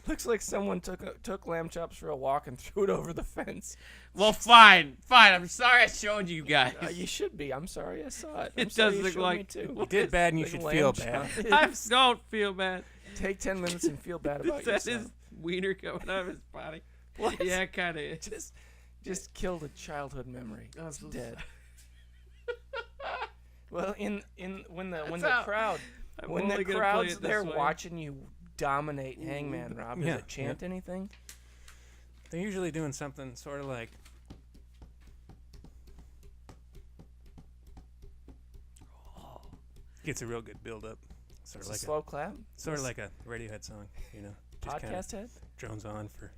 looks like someone took lamb chops for a walk and threw it over the fence. Well, fine. I'm sorry I showed you guys. You should be. I'm sorry I saw it. It I'm sorry does you look showed like- me too. You did bad, and you Like should lamb feel chop. bad. I don't feel bad. Take 10 minutes and feel bad about Is that yourself. his wiener coming out of his body? What? Yeah, it kind of is. Just killed a childhood memory. I'm It's so dead. Well, when the That's the how- crowd I'm when only the gonna play crowd's it this there way. watching you dominate Hangman, Rob, does Yeah, it chant anything? They're usually doing something sort of like. Gets a real good build up. Sort It's of a like slow clap. sort of like a Radiohead song, you know. Just kind of Podcast head drones on for.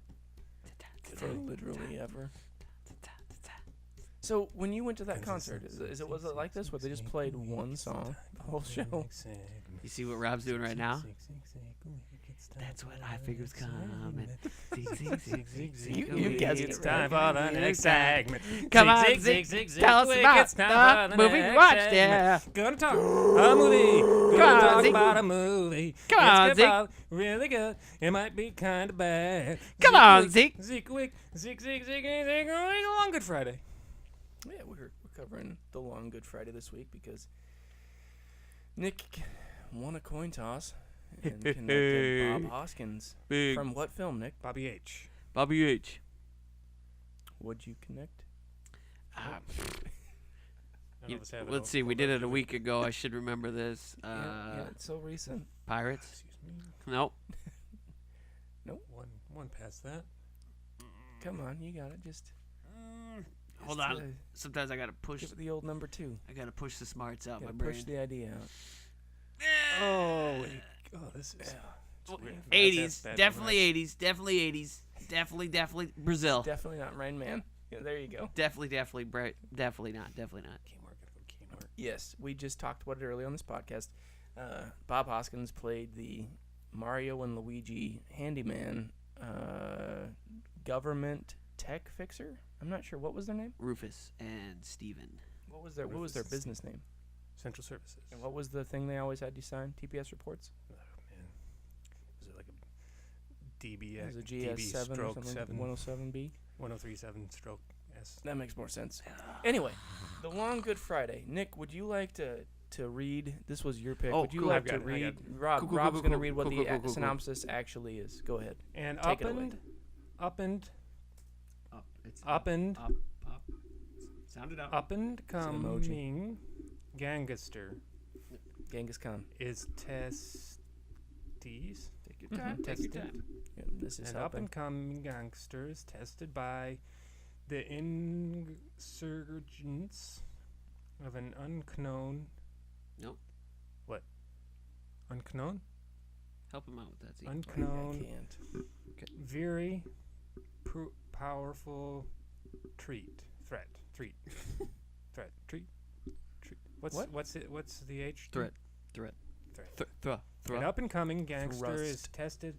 for literally ever. So when you went to that concert, was it like this, where they just played one song the whole show? You see what Rob's doing right now? That's what I figured was coming. You guys It's get time ready. for the next segment. Come on, Zig, Zeke, zig, tell us quick, about it's time for the movie we next watched. segment. Yeah. Gonna talk a movie. Come Gonna on, talk Zeke. about a movie. Come on, It's Zeke. about really good. It might be kind of bad. Come on, Zeke. Zeke, long Good Friday. Yeah, we're covering the long Good Friday this week because Nick won a coin toss and connected Bob Hoskins. Big. From what film, Nick? Bobby H. Bobby H. What'd you connect? None of us have it Let's see. We did it a week ago. I should remember this. Yeah, it's so recent. Pirates? Excuse me. Nope. One past that. Come on, you got it. Just Hold on. Sometimes I gotta push. give it the old number 2. I gotta push the smarts out my Gotta brain. push the idea out. Oh, wait. Oh, this is. Well, weird. 80s. That's Definitely 80s. Definitely 80s. Definitely Brazil. Definitely not Rain Man. Yeah, there you go. Definitely Definitely not. Kmart, gotta go Kmart. Yes, we just talked about it earlier on this podcast. Bob Hoskins played the Mario and Luigi handyman government tech fixer. I'm not sure, what was their name. Rufus and Steven. What was their Rufus. business name? Central Services. And what was the thing they always had you sign? TPS reports. Oh, man. Was it like a DBX? It was a DB GS7 or stroke something. 7. 107B. 1037 stroke S. That makes more sense. Anyway, the long Good Friday. Nick, would you like to read? This was your pick. Oh, would you cool. like I've to got it, I read? got Rob, Cool, cool, Rob's cool, going to cool, read what cool, the cool, cool. synopsis actually is. Go ahead. And Take it away. up and Up Sound it out. up and It's an emoji. coming gangster Genghis Khan. is testes. Take your time. Take your Tested. time. Yeah, this is An up helping. and coming gangster is tested by the insurgents of an unknown. Nope. What? Unknown? Help him out with that. Zeke. I Unknown. can't. Very powerful threat. What? What's the H? Threat. An up-and-coming gangster is Thrust. tested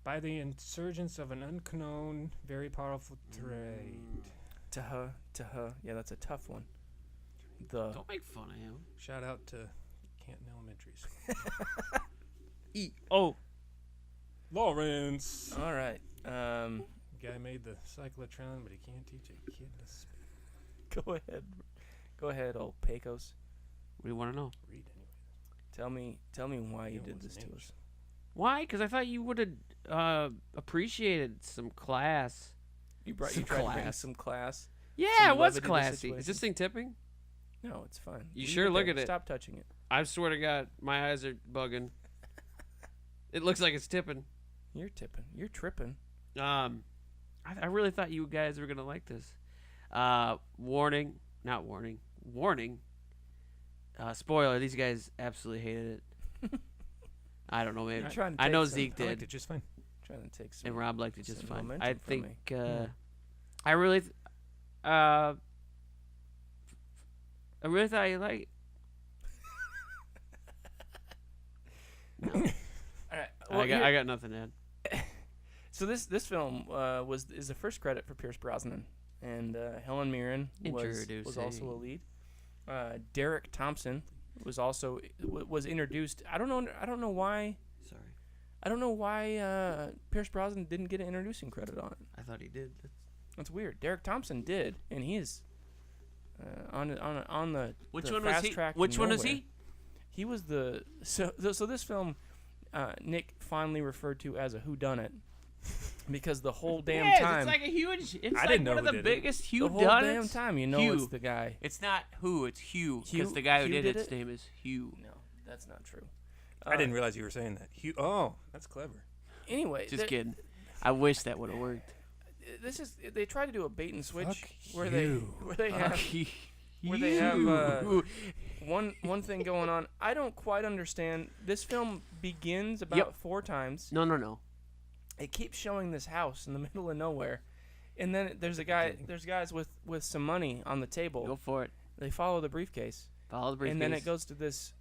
by the insurgents of an unknown, very powerful threat. Tuh. Yeah, that's a tough one. The Don't make fun of him. Shout out to Canton Elementary School. Oh. Lawrence. all right. Guy made the cyclotron, but he can't teach a kid to Go ahead, old Pecos. What do you want to know? read anyway. Tell me why you He did was this an to H. us. Why? Because I thought you would have appreciated some class. You tried Some to bring class. some class. Yeah, Some it was levity to the classy. Is situation. this thing tipping? No, it's fine. You Leave sure? Look there. at it. Stop touching it. I swear to God, my eyes are bugging. It looks like it's tipping. You're tipping. You're tripping. I really thought you guys were gonna like this. Warning. Spoiler: these guys absolutely hated it. I don't know, maybe. You're trying to I take know some- Zeke I liked did, it just fine. Trying to take some. and Rob liked it just some fine. momentum I from think. me. I really thought you liked it. All right. Well, I got nothing to add. So this film is the first credit for Pierce Brosnan, and Helen Mirren was also a lead. Derek Thompson was also was introduced. I don't know why. Sorry, I don't know why Pierce Brosnan didn't get an introducing credit on it. I thought he did. That's weird. Derek Thompson did, and he is on the Which the one was fast he? track to Which one was nowhere. he? He was so this film, Nick fondly referred to as a whodunit, because the whole damn Yes, time, it's like a huge. It's I like didn't know one of who the did it. biggest the whole whodunits. damn time, you know Hugh. it's the guy. It's not who, it's Hugh. Hugh? Because the guy who Hugh did did its it? name is Hugh. No, that's not true. I didn't realize you were saying that. Oh, that's clever. Anyway, Just kidding. I wish that would have worked. they tried to do a bait and switch Fuck where you. they have one thing going on. I don't quite understand. This film begins about 4 times. No. It keeps showing this house in the middle of nowhere, and then there's guys with some money on the table. Go for it. They follow the briefcase, Follow the briefcase. and then it goes to this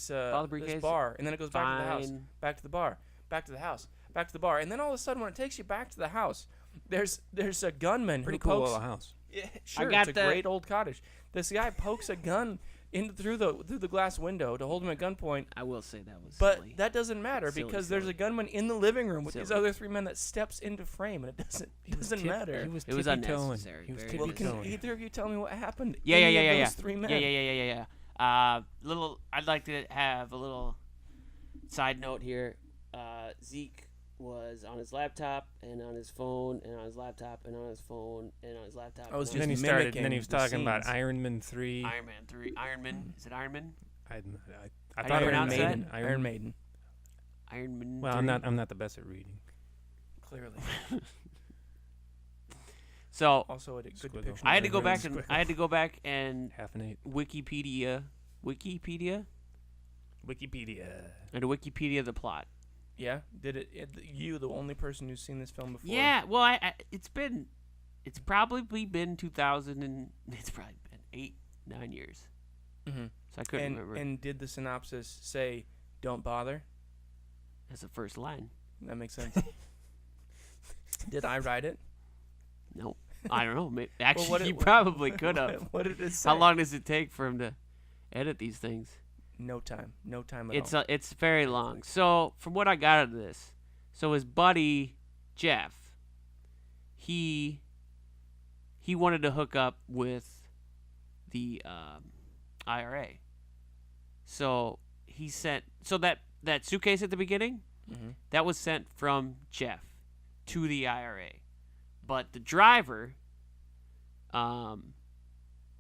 Follow the briefcase. bar, and then it goes back to the house, Fine. back to the bar, back to the house, back to the bar, and then all of a sudden when it takes you back to the house, there's a gunman Pretty who cool pokes. little house. Yeah, sure, got it's a the- great old cottage. This guy pokes a gun through the glass window to hold him at gunpoint. I will say that was But silly. that doesn't matter Silly, because there's silly. a gunman in the living room with these Silly. other 3 men that steps into frame, and it doesn't matter. He was It was tippy-toeing. unnecessary, He was very Well, tippy-toeing. can either of you tell me what happened? Yeah. Any of those 3 men? Yeah. I'd like to have a little side note here. Zeke was on his laptop and on his phone and on his laptop and on his phone and on his laptop. I was and And on then just he started. mimicking And then he was the talking about scenes. Iron Man 3. Iron Man 3. Iron Man. Is it Iron Man? I How do thought you it pronounce was that? Maiden. Iron Maiden. Iron Man. Well, 3? I'm not the best at reading. Clearly. So Also, a good Squiggle. depiction. I had of to go back Iron and I had to go back and Half an 8. Wikipedia Wikipedia. and to Wikipedia the plot. Yeah, you the only person who's seen this film before? Yeah, well, it's probably been 2000 and it's probably been 8-9 years. Mm-hmm. So I couldn't remember. And did the synopsis say, "Don't bother"? That's the first line. That makes sense. Did I write it? No, I don't know. Actually, what you it- probably could have. What did it say? How long does it take for him to edit these things? No time. No time at all. It's very long. So from what I got out of this, so his buddy Jeff, he wanted to hook up with the IRA. So he sent that suitcase at the beginning Mm-hmm. that was sent from Jeff to the IRA, but the driver,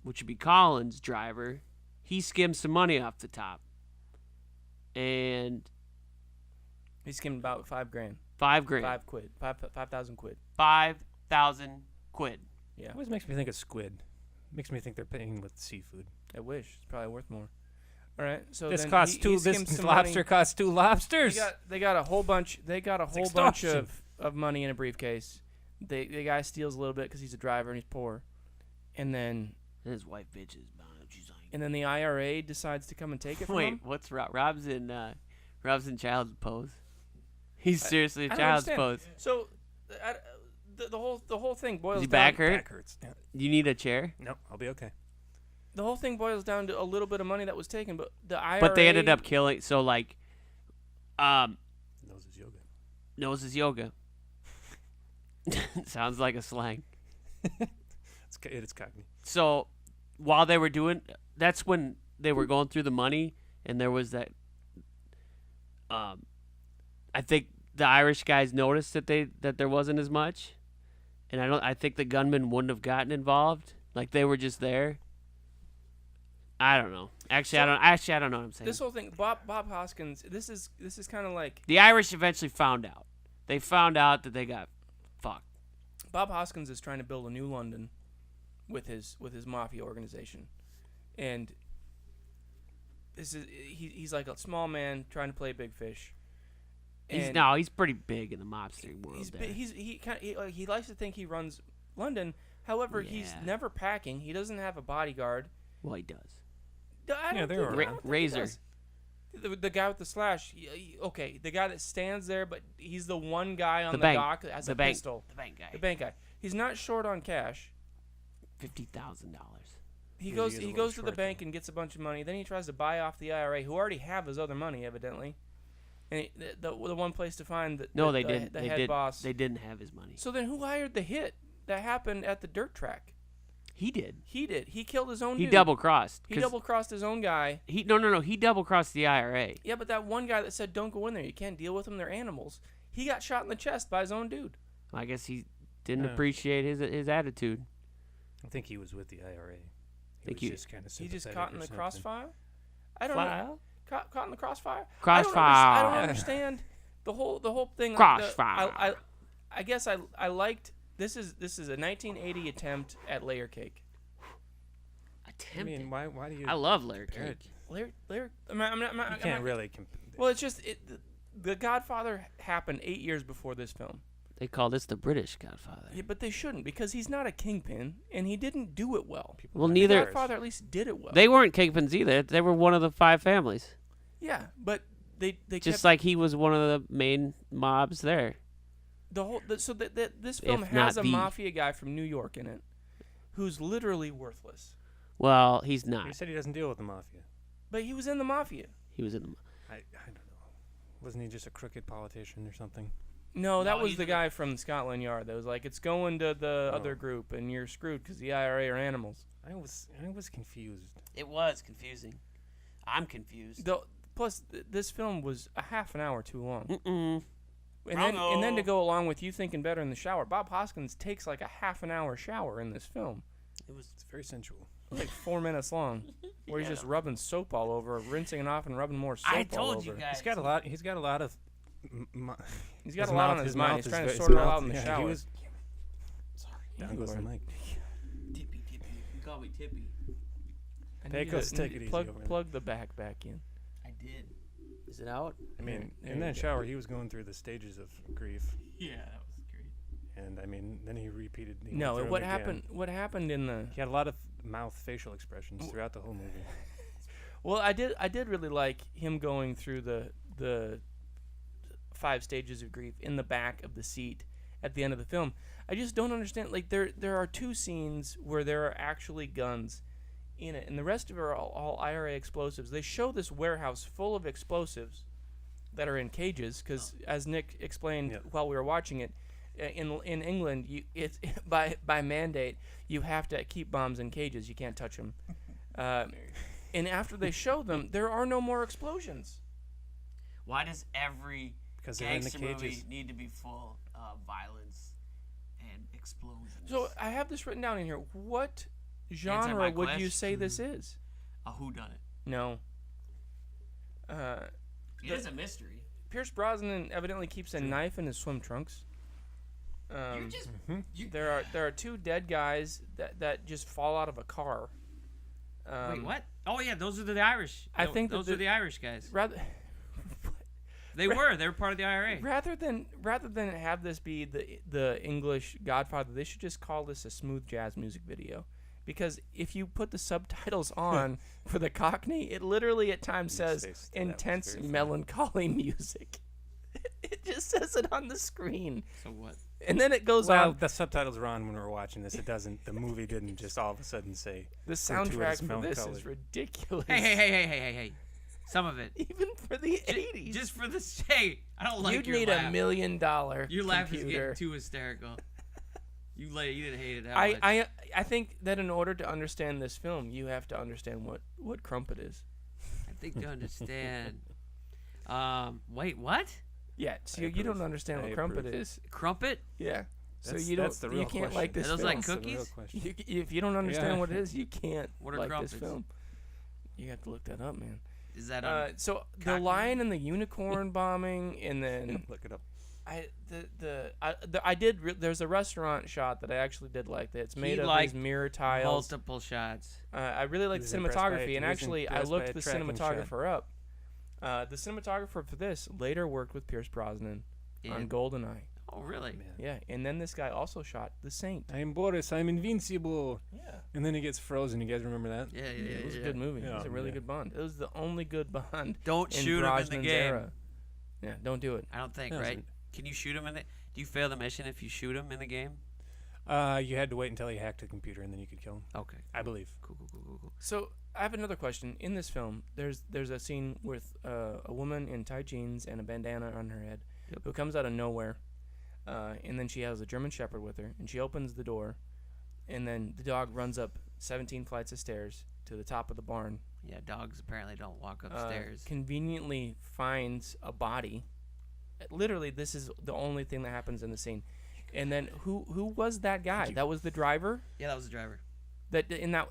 which would be Colin's driver, he skimmed some money off the top. And He skimmed about $5,000. $5,000. $5,000 quid. 5,000 quid. Yeah. It always makes me think of squid. Makes me think they're paying with seafood. I wish. It's probably worth more. All right. So This then costs he two. skimmed This some lobster money. costs 2 lobsters. They got a whole bunch. They got a whole bunch extortion. of money in a briefcase. The guy steals a little bit because he's a driver and he's poor, and then And his wife bitches about it. She's like, the IRA decides to come and take it from wait, him. what's Rob's in child's pose? He's seriously in I don't child's understand. pose. So, the whole thing boils Is he down. back hurt? Back hurts. Yeah. You need a chair? No, I'll be okay. The whole thing boils down to a little bit of money that was taken, but the IRA. But they ended up killing. So like, Nose is yoga. nose is yoga. Sounds like a slang. It's cockney. So while they were doing, that's when they were going through the money, and there was that. I think the Irish guys noticed that there wasn't as much, and I think the gunmen wouldn't have gotten involved. Like they were just there. I don't know. Actually, I don't know what I'm saying. This whole thing, Bob Hoskins. This is kind of like The Irish eventually found out. They found out that they got fucked. Bob Hoskins is trying to build a new London with his mafia organization, and he's like a small man trying to play big fish. He's pretty big in the mobster world. He likes to think he runs London. However, he's Yeah. never packing. He doesn't have a bodyguard. Well, he does. they're I don't think he Razor. does. The guy with the slash. Okay, the guy that stands there, but he's the one guy on The the bank. dock that has The a bank. pistol. The bank guy. The bank guy. He's not short on cash. $50,000. He Yeah, goes. he is a He little goes to the short, bank though. and gets a bunch of money. Then he tries to buy off the IRA, who already have his other money, evidently. And the one place to find No, the they didn't. The They head did. boss. They didn't have his money. So then, who hired the hit that happened at the dirt track? He did. He did. He killed his own. He dude. double crossed. He double crossed his own guy. No. He double crossed the IRA. Yeah, but that one guy that said don't go in there, you can't deal with them, they're animals. He got shot in the chest by his own dude. I guess he didn't Yeah. appreciate his attitude. I think he was with the IRA. Thank was you. Just kind of He just caught in the crossfire. I don't Fire? know. Caught in the crossfire. Crossfire. I don't understand the whole thing. Crossfire. I guess I liked. This is a 1980 attempt at layer cake. I Attempted. mean, why do you? I love layer compare cake. it? Layer. I'm not, You can't really. Well, it's just The Godfather happened 8 years before this film. They call this the British Godfather. Yeah, but they shouldn't because he's not a kingpin and he didn't do it well. Well, The neither. Godfather at least did it well. They weren't kingpins either. They were one of the 5 families. Yeah, but they Just kept like he was one of the main mobs there. this film If has not a the- mafia guy from New York in it, who's literally worthless. Well, he's He not. said he doesn't deal with the mafia. But he was in the mafia. He was in the. I don't know. Wasn't he just a crooked politician or something? No, that No, was he's the in guy from Scotland Yard that was like, it's going to the other group, and you're screwed because the IRA are animals. I was confused. It was confusing. I'm confused. Plus, this film was a half an hour too long. Mm-mm. And then to go along with you thinking better in the shower, Bob Hoskins takes like a half an hour shower in this film. It's very sensual. Like 4 minutes long, where he's just rubbing soap all over, rinsing it off, and rubbing more soap I all told over. you guys. He's got a lot. He's got a lot of. He's got a lot on his mind. He's is trying to ve- sort it his all mouth- out in the yeah, shower. He was, down goes the mic. Tippy. You can call me Tippy. I Take need to- us- take it easy plug, over there. plug the back in. I did. Is it out? I mean, There in you that go. shower, he was going through the stages of grief, Yeah, that was great. and I mean, then he repeated. He No, went through what them happened? again. What happened in the? He had a lot of mouth facial expressions throughout the whole movie. Well, I did really like him going through the 5 stages of grief in the back of the seat at the end of the film. I just don't understand. Like there are 2 scenes where there are actually guns in it, and the rest of it are all IRA explosives. They show this warehouse full of explosives that are in cages because, as Nick explained while we were watching it, in England, it's by mandate you have to keep bombs in cages. You can't touch them. And after they show them, there are no more explosions. Why does every Because they're in the gangster cages. movie need to be full of violence and explosions? So I have this written down in here. What Answer genre my would you question. say this is? A whodunit. No. It is a mystery. Pierce Brosnan evidently keeps a knife in his swim trunks. You just There are 2 dead guys that just fall out of a car. wait. What? Oh yeah, those are the Irish. I think that those are the Irish guys. Rather, They were part of the IRA. rather than have this be the English Godfather, they should just call this a smooth jazz music video. Because if you put the subtitles on for the Cockney, it literally at times says that was intense very funny. melancholy music. It just says it on the screen. So what? And then it goes Well, on. the subtitles were on when we were watching this. It doesn't. The movie didn't just all of a sudden say. The gratuitous soundtrack for this melancholy. is ridiculous. Hey. Some of it. Even for the 80s. Just for the hey, I don't like You'd your need laugh. $1 million Your laugh is computer. getting too hysterical. You didn't hate it that much. I think that in order to understand this film, you have to understand what crumpet is. I think to understand. Wait, what? Yeah, so I you don't approve. understand I what crumpet approve. is. Crumpet? Yeah. So That's- you don't. that's the real You can't like question. this Are those film. like That's the real cookies? question. If you don't understand Yeah. what it is, you can't What are like crumpets? this film. You have to look that up, man. Is that on? So the Cockney? lion and the unicorn bombing, and then Look it up. there's a restaurant shot that I actually did like. That it's made He of liked these mirror tiles. multiple shots. I really like was the impressed by it. cinematography, He and was actually I impressed by looked a the tracking cinematographer up. The cinematographer for this later worked with Pierce Brosnan on And- GoldenEye. Oh, really? Yeah, and then this guy also shot The Saint. I'm Boris. I'm invincible. Yeah, And then he gets frozen. You guys remember that? Yeah. it was a good movie. It was a really Yeah. good Bond. It was the only good Bond Don't in shoot him in the Brosnan's game. era. Yeah, don't do it. I don't think, No, right? it's- Can you shoot him in the? Do you fail the mission if you shoot him in the game? You had to wait until he hacked the computer and then you could kill him. Okay. I believe. Cool. So I have another question. In this film, there's a scene with a woman in tight jeans and a bandana on her head Yep. who comes out of nowhere, and then she has a German Shepherd with her, and she opens the door, and then the dog runs up 17 flights of stairs to the top of the barn. Yeah, dogs apparently don't walk upstairs. Conveniently finds a body. Literally, this is the only thing that happens in the scene. And then who was that guy? That was the driver. Yeah, that was the driver. That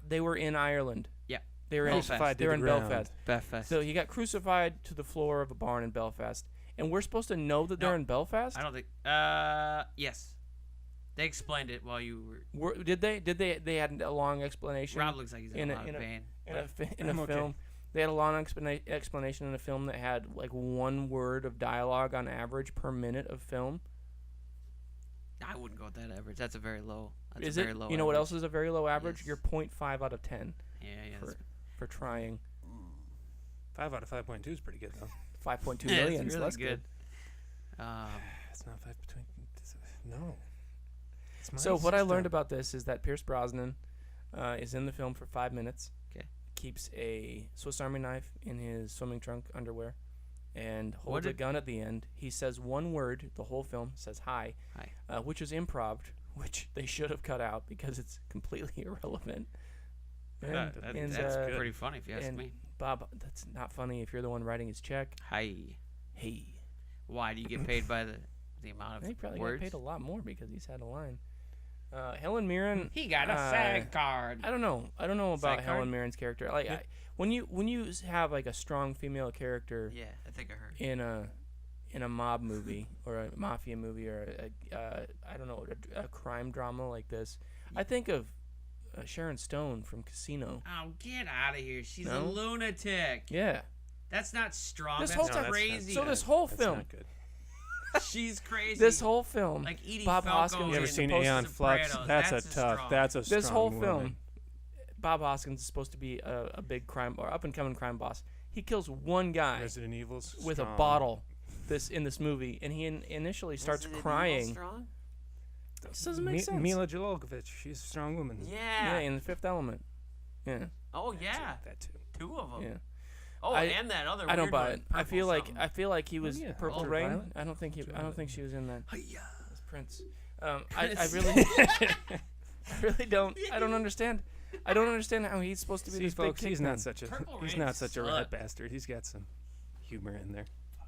they were in Ireland. Yeah. They were in Belfast. They were in to the ground. Belfast. Belfast. So he got crucified to the floor of a barn in Belfast, and we're supposed to know that they're No, in Belfast. I don't think. Yes. They explained it while you were. Did they? They had a long explanation. Rob looks like he's in a lot of pain. in I'm a okay. film. They had a long explanation in a film that had like 1 word of dialogue on average per minute of film. I wouldn't go with that average. That's a very low. That's Is a it? very low. You know what average. else is a very low average? Yes. You're 0.5 out of 10 Yeah. for trying. 5 out of 5.2 is pretty good though. 5.2 Yeah, million. it's So really that's good. It's not 5 between. No. It's So my what I system. learned about this is that Pierce Brosnan is in the film for 5 minutes. Okay. Keeps a Swiss Army knife in his swimming trunk underwear, and What holds a did- gun at the end. He says one word the whole film. Says hi, which is improv, which they should have cut out because it's completely irrelevant. That's pretty funny if you ask and me. Bob, that's not funny if you're the one writing his check. Hi. Hey. Why do you get paid by the amount of He probably words? got paid a lot more because he's had a line. Helen Mirren. He got a SAG card. I don't know about SAG Helen card? Mirren's character. Like, Yeah. when you have like a strong female character Yeah, I think I heard. in a mob movie or a mafia movie or I don't know, a crime drama like this, I think of Sharon Stone from Casino. Oh, get out of here. She's No? a lunatic. Yeah. That's not strong. This That's whole time- crazy. So this whole That's film, not good. She's crazy. this whole film, like eating Bob Falco Hoskins in You ever is seen supposed to- Aeon Flux? Sopranos. That's That's a a tough. strong- That's a strong this whole woman. film, Bob Hoskins is supposed to be a big crime or up and coming crime boss. He kills one guy Resident Evil's with strong. a bottle. In this movie, and he initially starts crying. Strong? This doesn't make sense. Mila Jovovich, she's a strong woman. Yeah, in The Fifth Element. Yeah, Oh yeah. That too. Two of them. yeah. Oh, I- and that other. I don't weird buy one, it. I purple feel something. like he was yeah. Purple Ultraviolet? Rain. I don't think she was in that. Hi-ya. It's Prince. I Prince. really, I really don't. I don't understand. I don't understand how he's supposed to be See, this folks, big he's kickman. not such a Purple he's Rain not such a rat sucked. bastard. He's got some humor in there.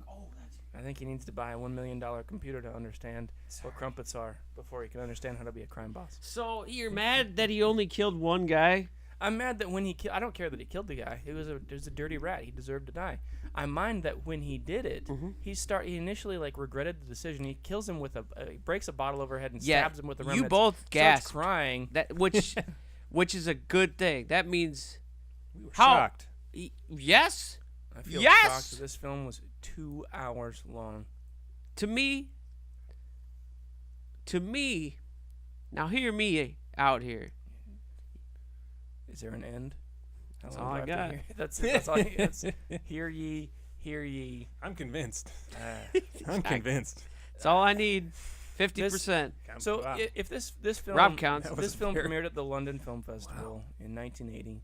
Oh, that's. I think he needs to buy a $1 million computer to understand what crumpets are before he can understand how to be a crime boss. So you're mad that he only killed one guy? I'm mad that when he I don't care that he killed the guy. He was a dirty rat. He deserved to die. I mind that when he did it, he initially like regretted the decision. He kills him with he breaks a bottle over her head and stabs him with a you remnant. both Starts gasped. crying. That which is a good thing. That means We were How- shocked. yes. I feel Yes! shocked that this film was 2 hours long. To me. Now hear me out here. Is there an end? How That's long all do I have to got. hear? That's all. That's, hear ye, hear ye. I'm convinced. Uh, I'm convinced. That's all I need. 50%. so Wow. if this film Rob counts. That this was film fair. premiered at the London Film Festival in 1980.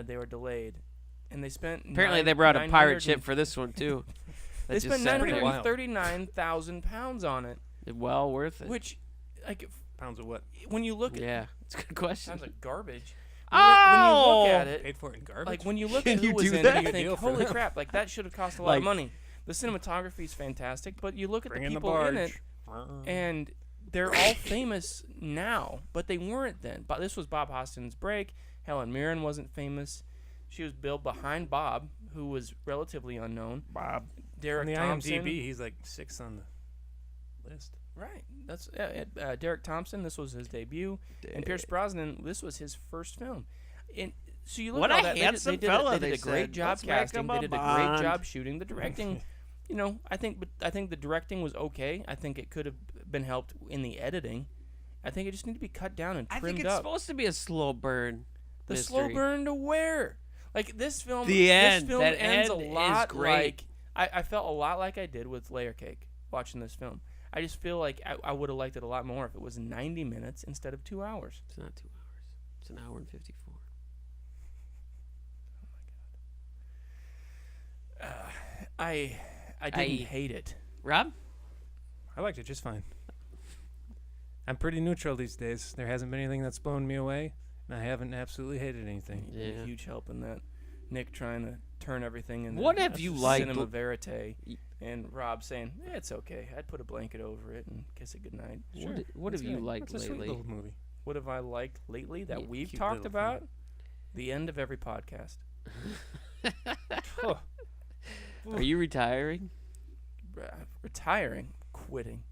They were delayed, and they spent Apparently they brought a pirate ship for this one too. They That spent just sat there. wild. £939,000 on it, Well worth it. which, like, Pounds of what? when you look at Yeah, it's a good question. sounds like garbage. Oh! When you look at it, Paid for it in garbage. like when you look Can at who you was do in that? it, you Good think, deal for holy them. crap, like that should have cost a lot Like- of money. The cinematography is fantastic, but you look at Bring the in the people barge. in it, and they're all famous now, but they weren't then. But this was Bob Hoskins' break. Helen Mirren wasn't famous. She was billed behind Bob, who was relatively unknown. Bob. Derek On the Thompson. IMDb, he's like 6th on the list. Right. That's Derek Thompson. This was his debut, and Pierce Brosnan. This was his first film. And so you look What at all a that. handsome they did, fella, they did they a great said. job Let's make casting. him They a did a great Bond. job shooting. The directing, I think the directing was okay. I think it could have been helped in the editing. I think it just needed to be cut down and I trimmed think it's up. supposed to be a slow burn. The slow mystery. burn to where? Like this film. The end. This film That ends end a is lot great. like I felt a lot like I did with Layer Cake watching this film. I just feel like I would have liked it a lot more if it was 90 minutes instead of 2 hours. It's not 2 hours. It's an hour and 54. I didn't hate it. Rob? I liked it just fine. I'm pretty neutral these days. There hasn't been anything that's blown me away, and I haven't absolutely hated anything. Yeah. A huge help in that. Nick trying to turn everything into What have you liked? cinema verite, and Rob saying it's okay. I'd put a blanket over it and kiss it goodnight. What have you liked It's a sweet lately? little movie. What have I liked lately that Yeah, we've cute talked little about? The end of every podcast. Oh, Are you retiring? Retiring, quitting.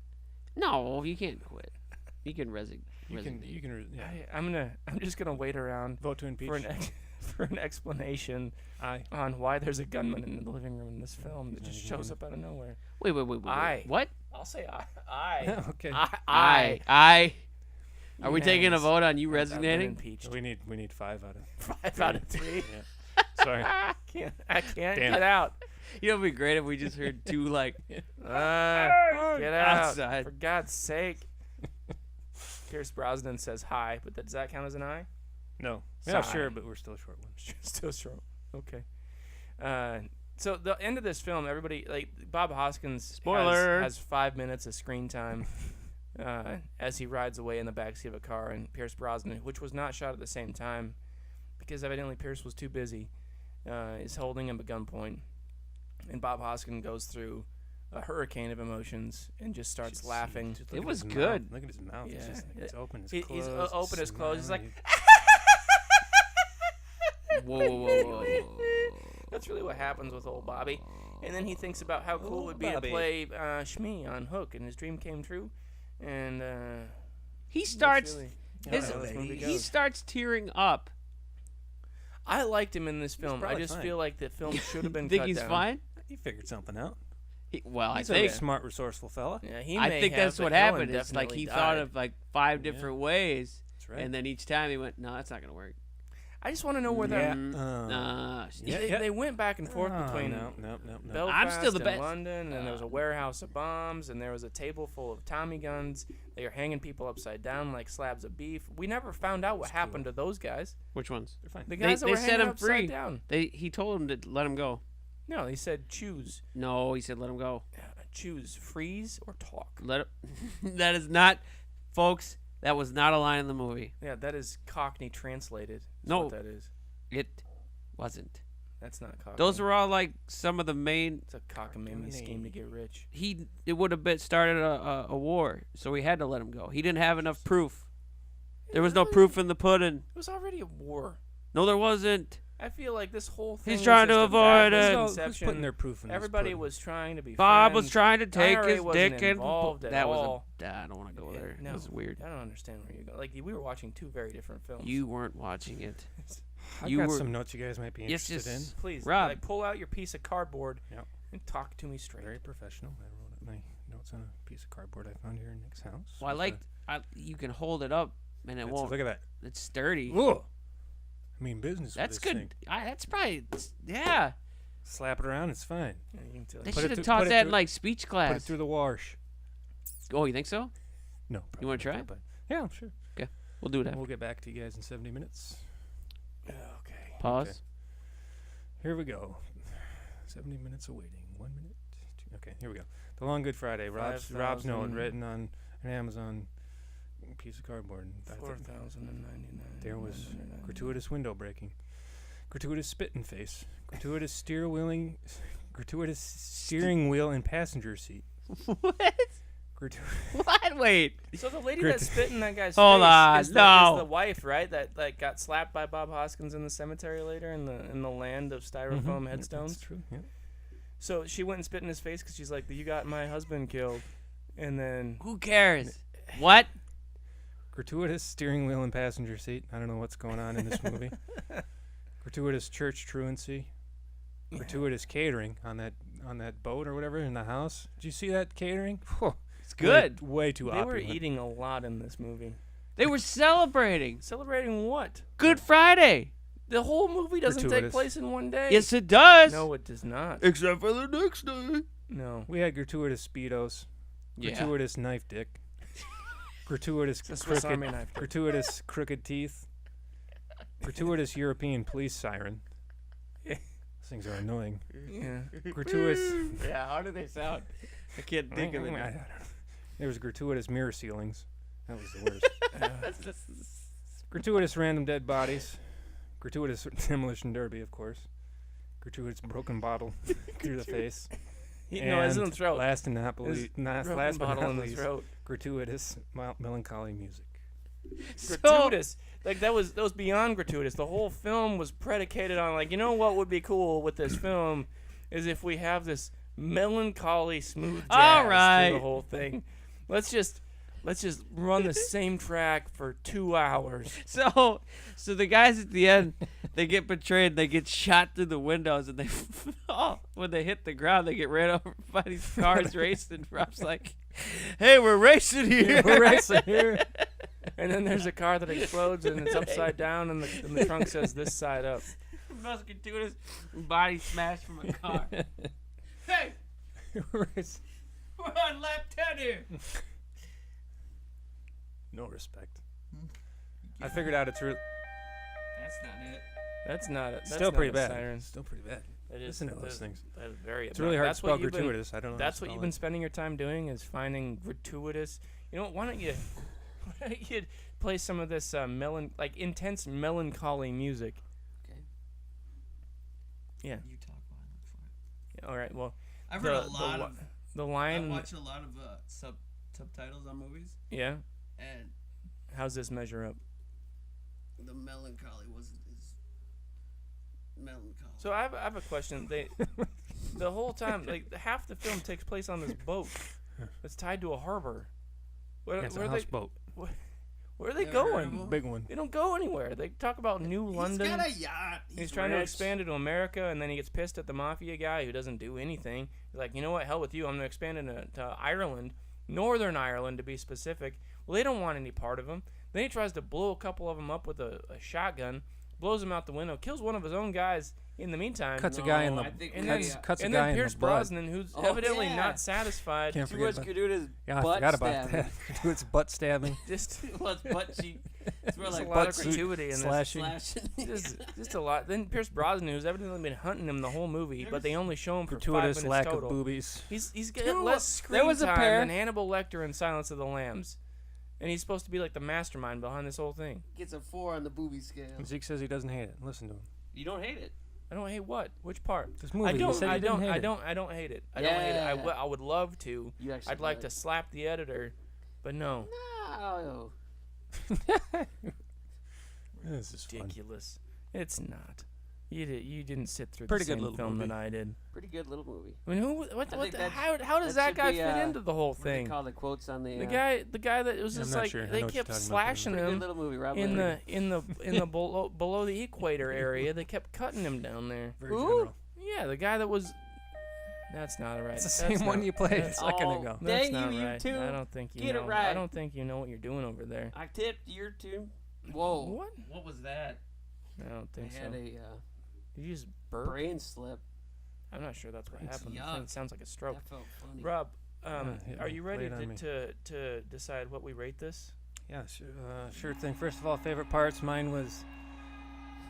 No, you can't quit. You can resignate. yeah. I'm just gonna wait around Vote to impeach. for an explanation Aye. on why there's a gunman in the living room in this film that just shows up out of nowhere. Wait. I. What? I'll say I. Okay. I. Are we taking a Yes. vote on you I've been resignating? impeached. We need 5 out of 5 out of 3. Yeah. Sorry. I can't Damn. get out. You know, it'd be great if we just heard two like Get out. outside. For God's sake. Pierce Brosnan says hi, but does that count as an I? No. Yeah, Sigh. sure, but we're still short ones. Still short. Okay. So the end of this film, everybody like Bob Hoskins Spoiler. has 5 minutes of screen time as he rides away in the backseat of a car, and Pierce Brosnan, which was not shot at the same time because evidently Pierce was too busy, is holding him at gunpoint, and Bob Hoskins goes through a hurricane of emotions and just starts laughing. Just look It at was his good. Mouth. Look at his mouth. Yeah. It's open. It's He's closed. open as closed. He's like, Whoa. that's really what happens with old Bobby. And then he thinks about how cool it would be to play Shmi on Hook, and his dream came true. And He starts. that's His, really how this movie he goes. starts tearing up. I liked him in this film. I probably just fine. feel like the film should have been Think cut he's down. fine? He figured something out. I He's a think. smart, resourceful fella. Yeah, he I may think have, that's but what Ellen happened. It's like definitely he died. thought of like 5 different ways, That's right. and then each time he went, "No, that's not gonna work." I just want to know where that. Nah. They went back and forth between No. Belfast I'm still the and best. London, and there was a warehouse of bombs, and there was a table full of Tommy guns. They were hanging people upside down like slabs of beef. We never found out what happened to those guys. Which ones? They're fine. The guys that were set hanging him upside free. down. He told him to let him go. No, he said choose. No, he said let him go. Choose freeze or talk. Let it. That is not, folks. That was not a line in the movie. Yeah, that is Cockney translated. That's No. what that is. It wasn't. That's not Cockney. Those were all like some of the main. It's a cockamamie scheme to get rich. It would have started a war, so we had to let him go. He didn't have enough proof. There was no proof in the pudding. It was already a war. No, there wasn't. I feel like this whole thing. He's was trying just to a avoid bad it. Who's misconception. putting their proof in this Everybody pudding? was trying to be. Bob friends. was trying to take IRA his wasn't dick and involved at that all. was I don't want to go there. No, It was weird. I don't understand where you go. Like we were watching two very different films. You weren't watching it. I've You got were- some notes you guys might be Yes, interested in. yes. Please, Rob. like pull out your piece of cardboard Yep. and talk to me straight. Very professional. I wrote up my notes on a piece of cardboard I found here in Nick's house. Well, you can hold it up and it won't. Look at that. It's sturdy. Ooh. I mean business. That's with this good. Thing. That's probably yeah. Slap it around. It's fine. Yeah, you can tell. They Put should it have through- taught put it that in through- like speech Put it class. through the wash. Oh, you think so? No. You wanna probably try? not, but yeah, sure. We'll do that. We'll get back to you guys in 70 minutes. Okay. Pause. Okay. Here we go. 70 minutes of waiting. 1 minute. Okay, here we go. The Long Good Friday. Rob's note 5,000. written on an Amazon piece of cardboard. I think 4,099. there was gratuitous window breaking, gratuitous spit in face, gratuitous steering wheel and passenger seat. What? What? Wait. So the lady that spit in that guy's Hold face on, is no. the wife, right? That like got slapped by Bob Hoskins in the cemetery later in the land of styrofoam headstones. That's true. Yeah. So she went and spit in his face because she's like, "You got my husband killed," and then Who cares? What? Gratuitous steering wheel and passenger seat. I don't know what's going on in this movie. Gratuitous church truancy. Gratuitous catering on that boat or whatever in the house. Did you see that catering? Whew. It's good. Way too they were opulent. eating a lot in this movie. They were celebrating Celebrating what? Good Friday. The whole movie doesn't take Gratuitous. place in one day. Yes, it does. No, it does not. Except for the next day. No. We had gratuitous speedos. Yeah. Gratuitous knife dick. Gratuitous It's a Swiss crooked, Army knife. gratuitous crooked teeth. Gratuitous European police siren. These things are annoying. Yeah. Gratuitous. Yeah. How do they sound? I can't think of I it. don't know. There was gratuitous mirror ceilings. That was the worst. Gratuitous random dead bodies. Gratuitous demolition derby, of course. Gratuitous broken bottle through the face. No, it's in the throat. Last and not His least, last Broken but bottle not in the least, throat. gratuitous melancholy music. Gratuitous. Like that was beyond gratuitous. The whole film was predicated on like, you know what would be cool with this film is if we have this melancholy smooth jazz All right. through the whole thing. Let's just run the same track for 2 hours. So the guys at the end, they get betrayed. They get shot through the windows, and they fall. When they hit the ground, they get ran over by these cars racing. Rob's like, "Hey, we're racing here. We're racing here. And then there's a car that explodes and it's upside down and the trunk says this side up. Most gratuitous body smash from a car. Hey, We're rac- we're on lap 10 here. No respect. I figured out it's real. That's not it. That's not it. That's Still not pretty a bad. siren. Still pretty bad. It is, Listen to those things. That is very. It's really hard to that's spell what you've been- gratuitous. I don't know. That's what you've been spending your time doing is finding gratuitous. You know what? Why don't you play some of this intense melancholy music? Okay. Yeah. You talk while I look for it. Yeah, all right. Well, I've heard a lot of. the I line. watch a lot of subtitles on movies, Yeah. and How's this measure up? the melancholy wasn't as melancholy. So I have a question. The whole time, like half the film takes place on this boat that's tied to a harbor. It's a houseboat. Where are they Never heard of going? them? Big one. They don't go anywhere. They talk about New London. He's got a yacht. He's trying to rich. expand it to America, and then he gets pissed at the mafia guy who doesn't do anything. He's like, you know what? Hell with you. I'm going to expand it to Ireland, Northern Ireland to be specific. Well, they don't want any part of him. Then he tries to blow a couple of them up with a shotgun, blows them out the window, kills one of his own guys in the meantime. Cuts a guy in the. I think and we- then, Cuts a and guy then in Pierce the blood. Brosnan, who's Oh, evidently yeah. not satisfied. Can't Too forget much about. gratuitous Yeah, I butt forgot about stabbing. that. It's butt stabbing. Just Well, it's butt cheek. It's more there's like a lot butt of cheek gratuity in this. Slashing. slashing. Just a lot. Then Pierce Brosnan, who's evidently been hunting him the whole movie, but they only show him for 5 Gratuitous minutes lack total. of boobies. He's got less screen There was a time pair. than Hannibal Lecter in Silence of the Lambs, and he's supposed to be like the mastermind behind this whole thing. Gets a 4 on the booby scale. Zeke says he doesn't hate it. Listen to him. You don't hate it. I don't hate what? Which part? This movie. I you don't. said I you didn't don't. hate I it. don't. I don't hate it. I don't hate it. Yeah. I would love to. You actually I'd like would. to slap the editor, but no. No. This is fun. Ridiculous. It's not. You didn't sit through Pretty the good same little film movie. that I did. Pretty good little movie. I mean, what think the, that's- how does that should guy be, fit into the whole What do they thing? call the quotes on the? The guy that was I'm just not like sure. I they know what kept you're talking about, slashing Pretty good him little movie. Rob in Leonard. the below the equator area. They kept cutting him down there. Very Who? general. Yeah, the guy that was. That's not right. It's the That's same one not- you played a that's- second Oh, ago. That's dang not you, you right. two. I don't think you Get know. it right. I don't think you know what you're doing over there. I tipped your two. Whoa. What? What was that? I don't I think so. had a Did you just burp? brain slip. I'm not sure that's what happened. I yuck. think it sounds like a stroke. That felt funny. Rob, hit are me. you Lay ready it on me. to decide what we rate this? Yeah, sure thing. First of all, favorite parts. Mine was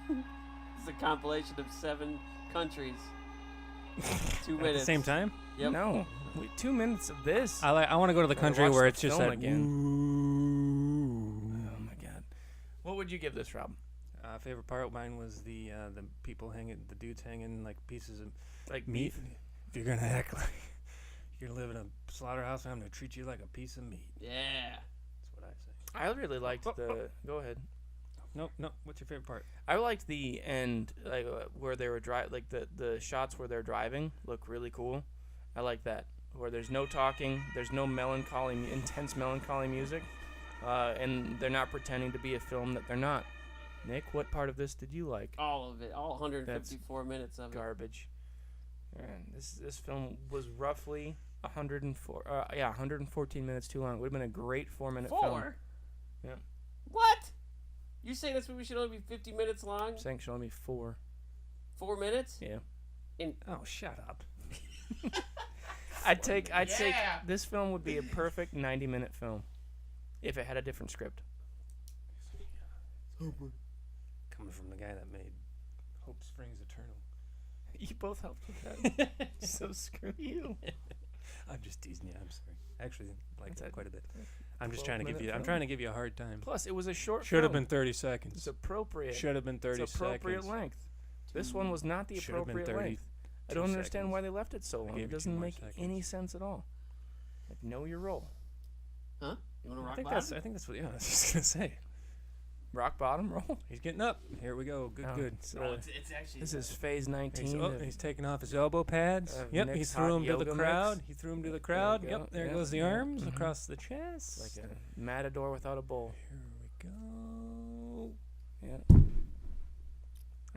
It's a compilation of 7 countries. 2 at minutes. the same time. Yep. No, 2 minutes of this. I want to go to the Gotta country watch where the it's just film that. again. Ooh. Oh my God, what would you give this, Rob? Favorite part of mine was the people hanging, the dudes hanging like pieces of Like meat. beef? If you're gonna act like you're gonna live in a slaughterhouse, I'm gonna treat you like a piece of meat. Yeah. That's what I say. I really liked the. Go ahead. No. What's your favorite part? I liked the end, like where they were like the shots where they're driving look really cool. I like that, where there's no talking, there's no intense melancholy music, and they're not pretending to be a film that they're not. Nick, what part of this did you like? All of it. All 154 minutes of it. Garbage. And this film was roughly 114 minutes too long. It would have been a great 4-minute film. 4? Yeah. What? You say this movie should only be 50 minutes long? I'm saying show me 4. 4 minutes? Yeah. Oh, shut up. I'd take this film would be a perfect 90-minute film if it had a different script. Coming from the guy that made Hope Springs Eternal. You both helped with that. So screw you. I'm just teasing you. I'm sorry. I actually like That's that a quite a bit. I'm just trying to give 12-minute you. I'm film. trying to give you a hard time. Plus, it was a short Should have film. been 30 seconds. It's appropriate. Should have been 30 It's appropriate seconds. length. This one was not the Should have been appropriate 30 length. I don't understand seconds. why they left it so long. gave It you 2 doesn't more make seconds. any sense at all. Like, know your role. Huh? You want to I rock think bottom? that's what. Yeah, I was just gonna say. Rock bottom roll. He's getting up. Here we go. Good, No, good. it's, It's actually. this is phase 19. He's taking off his elbow pads. Yep, he Nick's threw hot him to the yoga crowd. mix. He threw him to the There crowd. you go. Yep, there Yep, goes the yep. arms Mhm. across the chest. Like a matador without a bowl. Here we go. Yeah.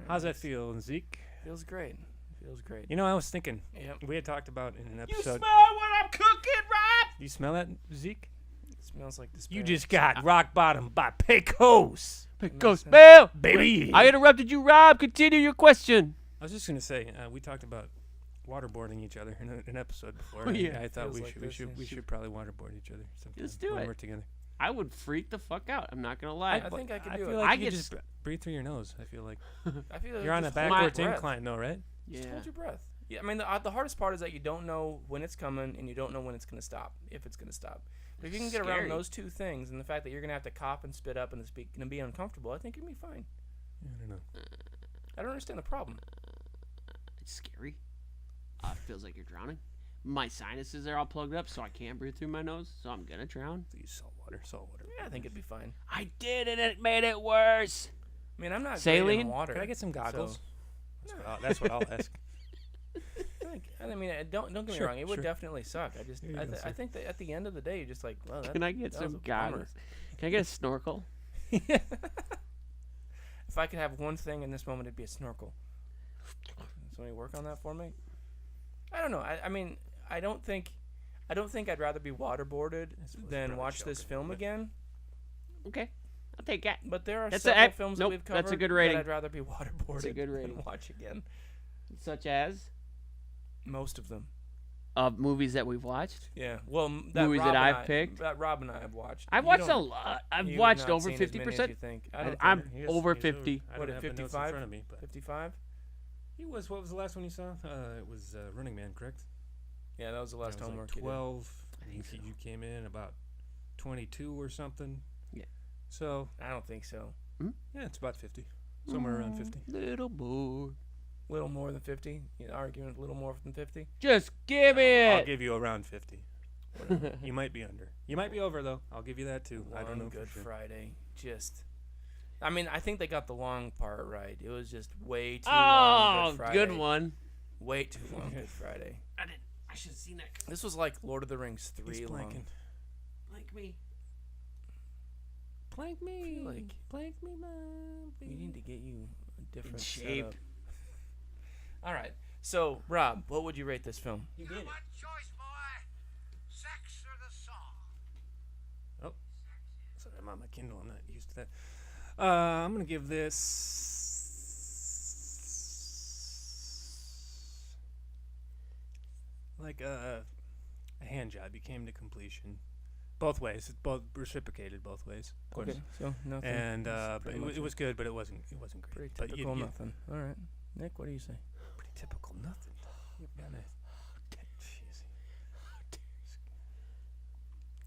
How's that feel, Zeke? Feels great. Feels great. You know, I was thinking. Yep. We had talked about in an You episode. smell what I'm cooking, Rob? Do you smell that, Zeke? It smells like this. You just got rock bottom by Pecos, Go spell! baby. I interrupted you, Rob. Continue your question. I was just gonna say, we talked about waterboarding each other in an episode before. Oh, and yeah. I thought Feels like this, yeah. we should probably waterboard each other sometime Let's do when it. we're together. I would freak the fuck out. I'm not gonna lie. I think I could do feel it. like I you get just breathe through your nose. I feel like I feel like you're on a just hold backwards your breath. incline, though, right? yeah. Just hold your breath. Yeah, I mean, the hardest part is that you don't know when it's coming and you don't know when it's going to stop, if it's going to stop. But if you can get Scary. around those two things and the fact that you're going to have to cough and spit up and it's going to be uncomfortable, I think you'll be fine. Yeah, I don't know. I don't understand the problem. It's scary. It feels like you're drowning. My sinuses are all plugged up, so I can't breathe through my nose. So I'm gonna drown. Use salt water. Yeah, I think it'd be fine. I did, and it made it worse. I mean, I'm not great Saline? in water. Can I get some goggles? So- That's what I'll ask. I mean, don't get me Sure, who. It would sure. definitely suck. Here you go, I sir. think that at the end of the day, you're just like, well, Can I get that was some a bummer. goggles? Can I get a snorkel? If I could have one thing in this moment, it'd be a snorkel. Somebody work on that for me? I don't know. I mean, I don't think I'd rather be waterboarded than probably watch this choking, film but- again. Okay, I'll take that. But there are That's several a- films nope, that we've covered that's a good rating. that I'd rather be waterboarded a good rating. than watch again. Such as Most of them. movies that we've watched. Yeah. Well, Movies Rob that and I've I- picked? That Rob and I have watched. I've You watched a don't- lot. I've you've watched not over seen as many as 50%. you think. I I- don't I'm think- He is- over he's 50. I What, don't at have the notes in 55? front of me, but 55? he was. What was the last one you saw? It was Running Man, correct? Yeah, that was the last That was homework. like you did. 12. I think so. You came in about 22 or something. Yeah. So I don't think so. yeah, it's about 50, somewhere around 50. Little more. Little more than 50? You arguing a little more than 50? Just give I'll it. give you around 50. You might be under. You might be over though. I'll give you that too. I don't know Good for sure. Friday. Just. I mean, I think they got the long part right. It was just way too long. Oh, Good Friday. good one. Way too long. Good Friday. I should have seen that. This was like Lord of the Rings 3 He's long. blanking. Like me. Plank me. like Plank me, mom. We need to get you a different shape. setup. All right. So, Rob, what would you rate this film? You did it. What choice, boy? Sex or the song? Sorry, I'm on my Kindle. I'm not used to that. I'm gonna give this like a hand job. You came to completion, both ways. It's both reciprocated both ways, of course. Okay. So, nothing. And That's but pretty it much was good, but it wasn't great. pretty But typical nothing. All right. Nick, what do you say? Pretty typical nothing. You've got to. Jeez.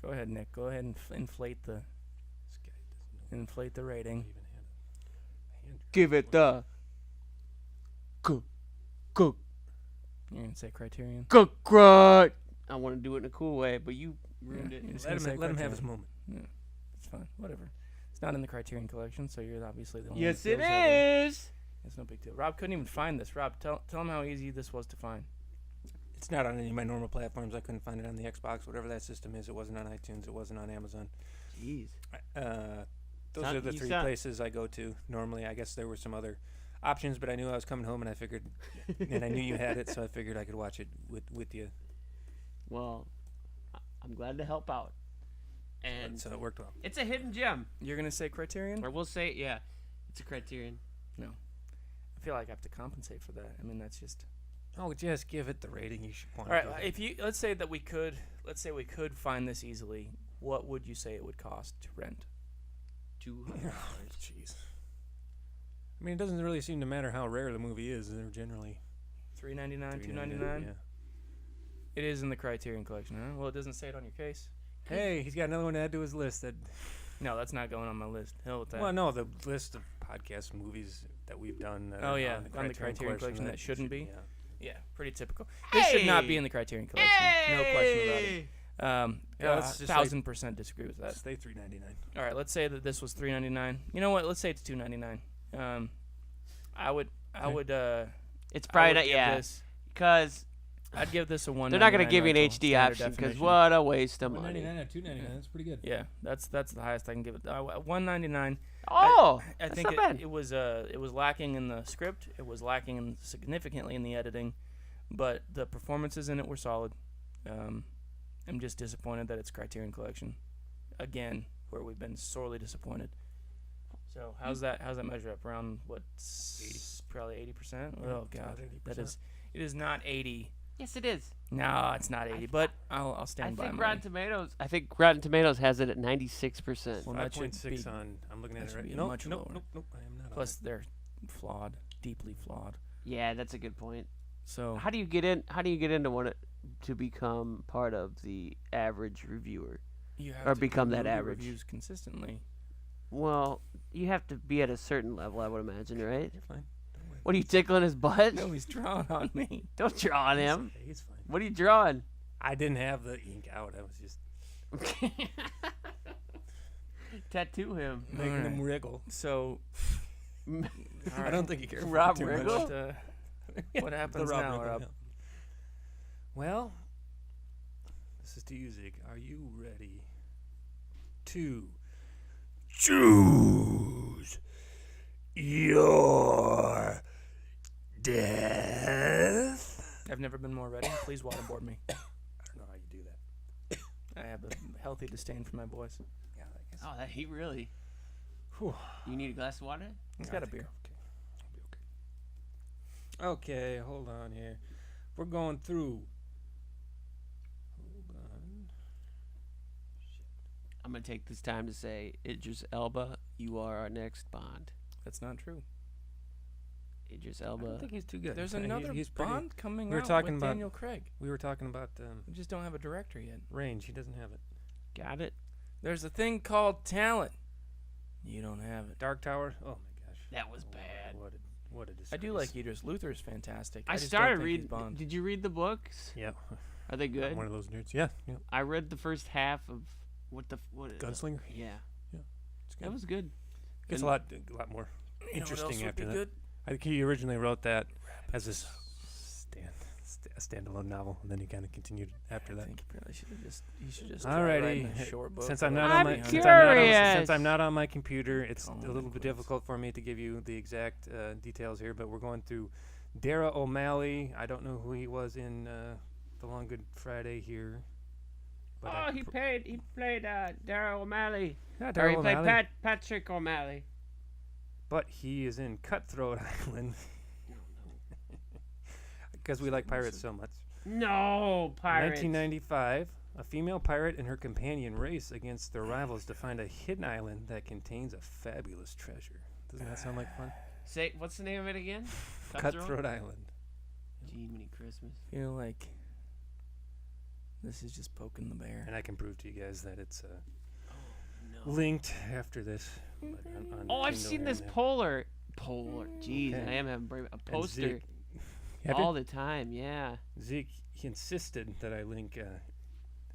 Go ahead, Nick. Go ahead and inflate the This guy doesn't know inflate the rating. even had a hand Give it the. Cook. You're gonna say Criterion. Right. I want to do it in a cool way, but you ruined it. You're just Let gonna him, say let him have his Criterion. moment. It's fine. Whatever. It's not in the Criterion collection, so you're obviously the one. Yes, that it feels that way. is. It's no big deal. Rob couldn't even find this. Rob, tell him how easy this was to find. It's not on any of my normal platforms. I couldn't find it on the Xbox, whatever that system is. It wasn't on iTunes. It wasn't on Amazon. Jeez. Those Sound- are the you three sound- places I go to normally. I guess there were some other options, but I knew I was coming home, and I figured, and I knew you had it, so I figured I could watch it with you. Well, I'm glad to help out. And So it worked well. it's a hidden gem. You're gonna say Criterion? Or we'll say, yeah, it's a Criterion. I feel like I have to compensate for that. I mean, that's just. Oh, just give it the rating you should want. All right. If you let's say we could find this easily, what would you say it would cost to rent? $200. Jeez. I mean, it doesn't really seem to matter how rare the movie is. They're generally $3.99, $3.99, $2.99. Yeah. It is in the Criterion collection, huh? Well, it doesn't say it on your case. Hey, he's got another one to add to his list. That No, that's not going on my list. Hell with that. well, no, the list of podcast movies that we've done. That Oh, are yeah, on the on the Criterion collection that shouldn't be. Yeah. Yeah, pretty typical. This should not be Hey! in the Criterion collection. No question about it. Yeah, let's just say- 1,000% disagree with that. Stay $3.99. All right, let's say that this was $3.99. You know what? Let's say it's $2.99. I would. It's I probably would not, give yeah. This, Because I'd give this a $1.99. they're not going to give you an rental, HD standard option because definition. what a waste of money. $1.99 or $2.99. That's pretty good. Yeah, that's the highest I can give it. $1.99. Oh, I that's think not bad. it was lacking in the script. It was lacking significantly in the editing, but the performances in it were solid. I'm just disappointed that it's Criterion Collection, again, where we've been sorely disappointed. So how's that measure up? Around what? 80. Probably 80%. Yeah, Oh it's God, about 80%. that is. It is not 80 Yes, it is. No, it's not 80, but I'll stand by I think my. Rotten Tomatoes has it at 96%. Well, that should 5.6 be- on. I'm looking at that it should right. be Nope, much nope, lower. nope, nope. I am not. Plus, they're flawed, deeply flawed. Yeah, that's a good point. So How do you get into one to become part of the average reviewer? you have or to become do that movie average. reviews consistently. Well, you have to be at a certain level, I would imagine, right? You're fine. Don't worry. What are you tickling his butt? No, he's drawing on me. Don't draw on He's him. okay, he's fine. What are you drawing? I didn't have the ink out. I was just Tattoo him. making Alright. him wriggle. So I don't think he cares. Rob too Riggle? much. What The happens Rob now, Riggle, Rob? yeah. Well, this is to you, Zeke. Are you ready to choose your death? I've never been more ready. Please waterboard me. I don't know how you do that. I have a healthy disdain for my boys. Yeah, I guess. Oh, that heat really. Whew. You need a glass of water? He's I got a think beer. I'll be okay. Okay, hold on here. We're going through. Hold on. I'm going to take this time to say, Idris Elba, you are our next Bond. That's not true. Idris I Elba. don't think he's too good. There's He- another he's pretty- Bond coming we were out talking with about- Daniel Craig. We were talking about We just don't have a director yet. range. He doesn't have it. Got it? There's a thing called talent. You don't have it. Dark Tower. Oh my gosh. That was bad. What a disgrace. I do like Idris. Luther's fantastic. I just started don't think he's reading. Bond. Did you read the books? Yeah. Are they I'm good? one of those nerds. Yeah. Yeah. I read the first half of what. Gunslinger. Yeah. It's good. That was good. Gets a lot more You know what interesting else would after be that. good? I think he originally wrote that as a standalone novel, and then he kind of continued after I that. think he probably should have just. He should just. Alrighty. Write a short book. Since or I'm not like on my 300 curious. since I'm not on my computer, it's Oh, a little bit Nicholas. difficult for me to give you the exact details here. But we're going through Dara O'Malley. I don't know who he was in The Long Good Friday here. But I He played Daryl O'Malley. yeah, Or Dara he played O'Malley. Patrick O'Malley. But he is in Cutthroat Island because we like pirates so much. No, pirates. 1995, a female pirate and her companion race against their rivals to find a hidden island that contains a fabulous treasure. Doesn't that sound like fun? Say, what's the name of it again? Cutthroat Island. Gee, many Christmas. I feel like this is just poking the bear. And I can prove to you guys that it's No. linked after this. But on Oh, I've Kindle seen here this and there. polar. Jeez, Okay. I am having a And poster Zeke, have you- all the time. Yeah. Zeke he insisted that I link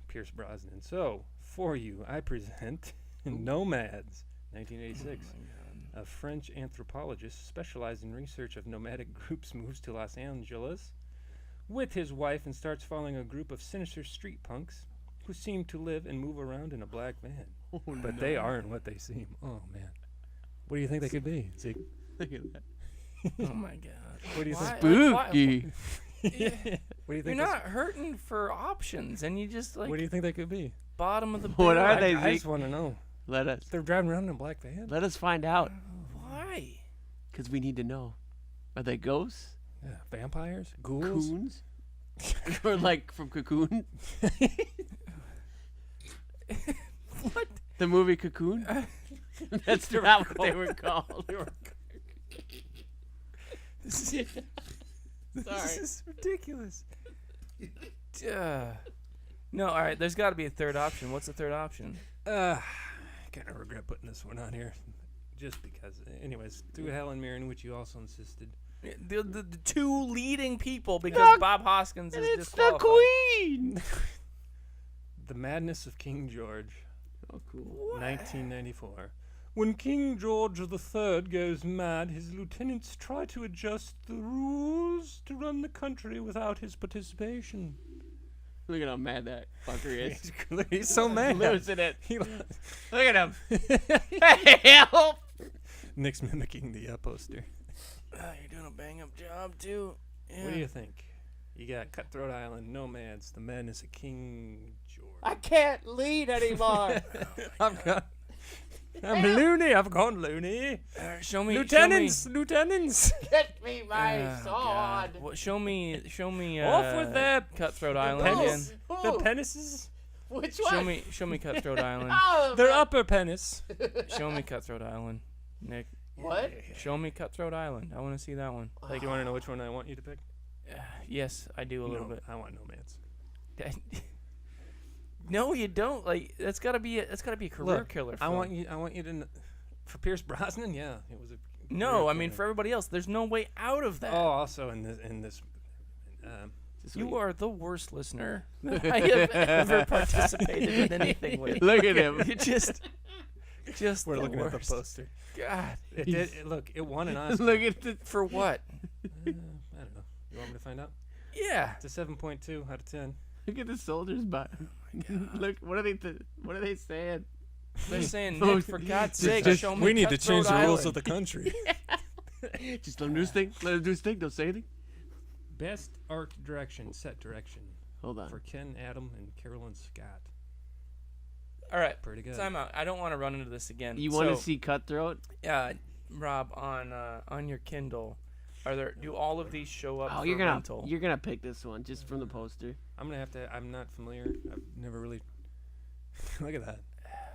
Pierce Brosnan. So, for you, I present Nomads, 1986. Oh my God. A French anthropologist specialized in research of nomadic groups moves to Los Angeles with his wife and starts following a group of sinister street punks who seem to live and move around in a black van. But they aren't what they seem. Oh, man. What do you think they could be, Zeke? Look at that. Oh my God. What do you think? Spooky. What do you think? You're this- not hurting for options, and you just like What do you think they could be? bottom of the What barrel. are they, I just Zeke? want to know. Let us They're driving around in a black van? find out, Why? because we need to know. Are they ghosts? Yeah. Vampires? Ghouls? Coons? Or like from Cocoon? What? The movie Cocoon? That's not what they were called. This Sorry. is ridiculous. No, all right. There's got to be a third option. What's the third option? Kind of regret putting this one on here. Just because. Anyways, through Hell and Mirren, which you also insisted. The two leading people, because Bob Hoskins is It's the disqualified. Queen! The Madness of King George, Oh, cool. 1994. When King George III goes mad, his lieutenants try to adjust the rules to run the country without his participation. Look at how mad that fucker is. He's so mad. Losing it. He Look at him. Hey, help! Nick's mimicking the poster. You're doing a bang-up job, too. Yeah. What do you think? You got Cutthroat Island, Nomads, The Madness of King George. I can't lead anymore. I've got I'm loony. I've gone loony. Show me, Lieutenants. Get me my Oh, sword. God. Show me. Off with that. Cutthroat Island penis. again. The penises. Which one? Show me Cutthroat Island. Oh, Their man. upper penis. Show me Cutthroat Island, Nick. What? Show me Cutthroat Island. I want to see that one. Like, you want to know which one I want you to pick? Yes, I do a little bit. I want Nomads. No, you don't. Like that's gotta be a career killer. Film. I want you to for Pierce Brosnan. Yeah, it was a. No, I mean for everybody else, there's no way out of that. Oh, also in this. You are the worst listener that I have ever participated in anything with. Look at him. You just We're the looking worst. at the poster. God, Look, it won an Oscar. Look at the. for what? I don't know. You want me to find out? Yeah. It's a 7.2 out of 10. Look at the soldiers' butt. Look, what are they saying? They're saying, Oh, Nick, for God's sake, show me we need to Cutthroat change the rules Island. of the country. Just let him do his thing. Let him do his thing. Don't say anything. Best art direction, set direction Hold on. for Ken Adam and Carolyn Scott. All right, Pretty good. time out. I don't want to run into this again. You want to So, see Cutthroat? Rob, on your Kindle, do all of these show up Oh, for you're rental? gonna pick this one just from the poster. I'm gonna have to. I'm not familiar. I've never really. Look at that.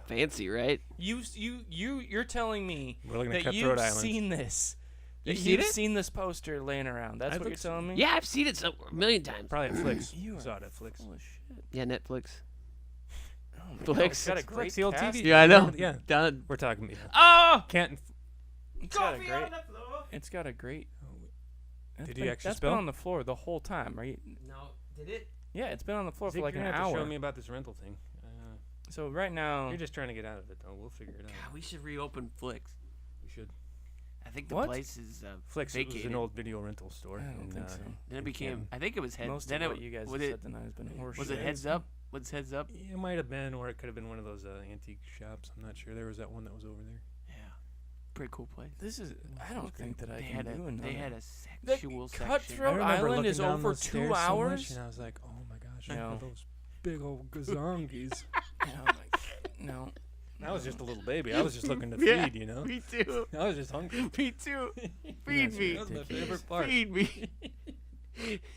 Fancy, right? You're telling me We're looking at that Cutthroat you've Island. seen this. You That seen you've it? seen this poster laying around. That's I what you're looked- telling me? Yeah, I've seen it a million times. Probably at Flix. You Saw are it at Flix. full of shit. Yeah, Netflix. Oh my Flix. God, it's got a Flix, great the old cast. TV. Yeah, I know. Yeah. Done. We're talking about Oh! Can't. It's got a great. It's got a great. Did he actually That's spell? been on the floor the whole time, right? No, did it? Yeah, it's been on the floor Zeke, for like you're an gonna have to hour. show me about this rental thing. So right now, You're just trying to get out of it, though. We'll figure it out. God, we should reopen Flix. We should. I think the What? place is Flix was vacated. an old video rental store. I don't in, think so. Then it became. Canton. I think it was head. Most then of it, what you guys was have it, said tonight has been horseshit. Was it Heads Up? Was Heads Up? It might have been, or it could have been one of those antique shops. I'm not sure. There was that one that was over there. Yeah. Pretty cool place. This is. I don't think that I They can had do a. another. They had a The sexual section. Cutthroat I remember Island is looking down over those 2 stairs so much, hours. and I was like, oh my gosh, No. look at those big old gazongies. Oh my God, no. I was just a little baby. I was just looking to Yeah, feed, you know. Me too. I was just hungry. Me too. Feed me. That was my favorite part. Feed me.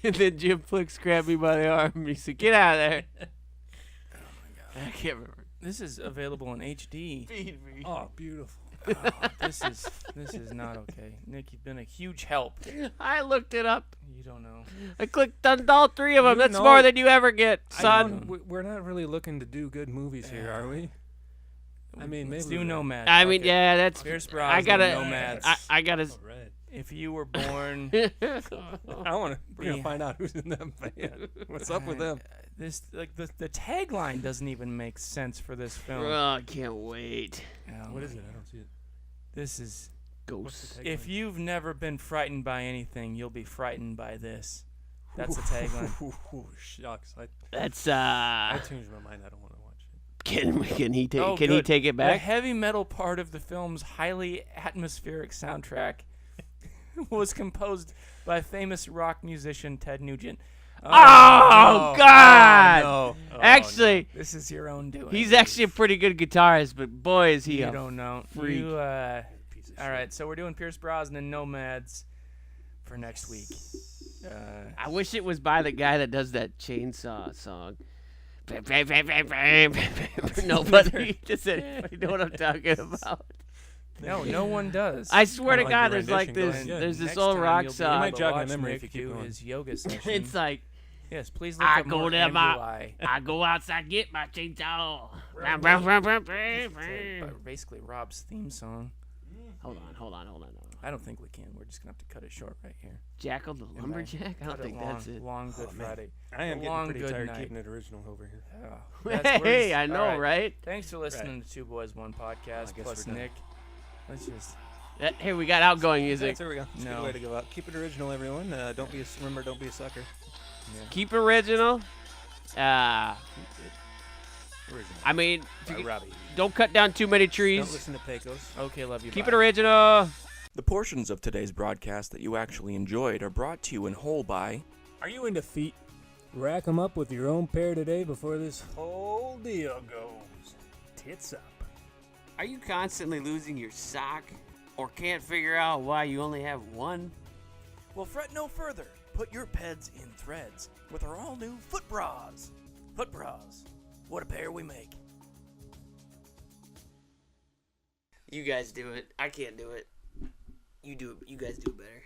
And then Jim Flix grabbed me by the arm. He said, "Get out of there." I can't remember. This is available in HD. Feed me. Oh, beautiful. Oh, this is not okay. Nick, you've been a huge help. I looked it up. You don't know. I clicked on all 3 of them. You That's know- more than you ever get, I son. don't- we're not really looking to do good movies here, are we? I mean, Let's maybe do we- Nomads. I mean, Okay. yeah, that's. Pierce I Brosnan, gotta. Nomads. I gotta. All right. If you were born, I want to. We're gonna Yeah. find out who's in that band. What's up with them? this like the tagline doesn't even make sense for this film. Oh, I can't wait. Oh What is my it? I don't see it. This is. Ghosts. If you've never been frightened by anything, you'll be frightened by this. That's the tagline. Shucks. That's I changed my mind. I don't want to watch it. Can he take? Oh, can he good. take it The back? heavy metal part of the film's highly atmospheric soundtrack was composed by famous rock musician Ted Nugent. Oh, God! no. Actually, This is your own doing. he's actually a pretty good guitarist, but boy, is he You a don't know. freak. You, Piece of all shit. right, so we're doing Pierce Brosnan Nomads for next week. I wish it was by the guy that does that chainsaw song. Nobody does it. You know what I'm talking about? No one does. I swear to like God, the there's like rendition this. going. Yeah. There's this Next old time rock you'll be song. able might to jog my watch memory Nick if you keep do going. his yoga session. It's like Yes, please look I up go more to my- MUI. I go outside, get my chainsaw. Basically Rob's theme song. Hold on. I don't think we can. We're just gonna have to cut it short right here. Jackal the lumberjack. I don't Cut think long, that's it. Long Good Friday. I am Long getting pretty good tired night. keeping it original over here. Oh, Hey, I all know, right. right? Thanks for listening to Two Boys One Podcast guess plus we're done. Nick. Let's just Hey, we got outgoing music. There we go. That's a No. good way to go out. Keep it original, everyone. Don't be a sucker. Keep original. Original. I mean, if you Robbie. don't cut down too many Don't trees. listen to Pecos. okay. Love you. Keep bye. it original. The portions of today's broadcast that you actually enjoyed are brought to you in whole by. Are you into feet? Rack 'em up with your own pair today before this whole deal goes tits up. Are you constantly losing your sock? Or can't figure out why you only have one? Well, fret no further. Put your peds in threads with our all-new foot bras. Foot bras. What a pair we make. You guys do it. I can't do it. You do it. You guys do it better.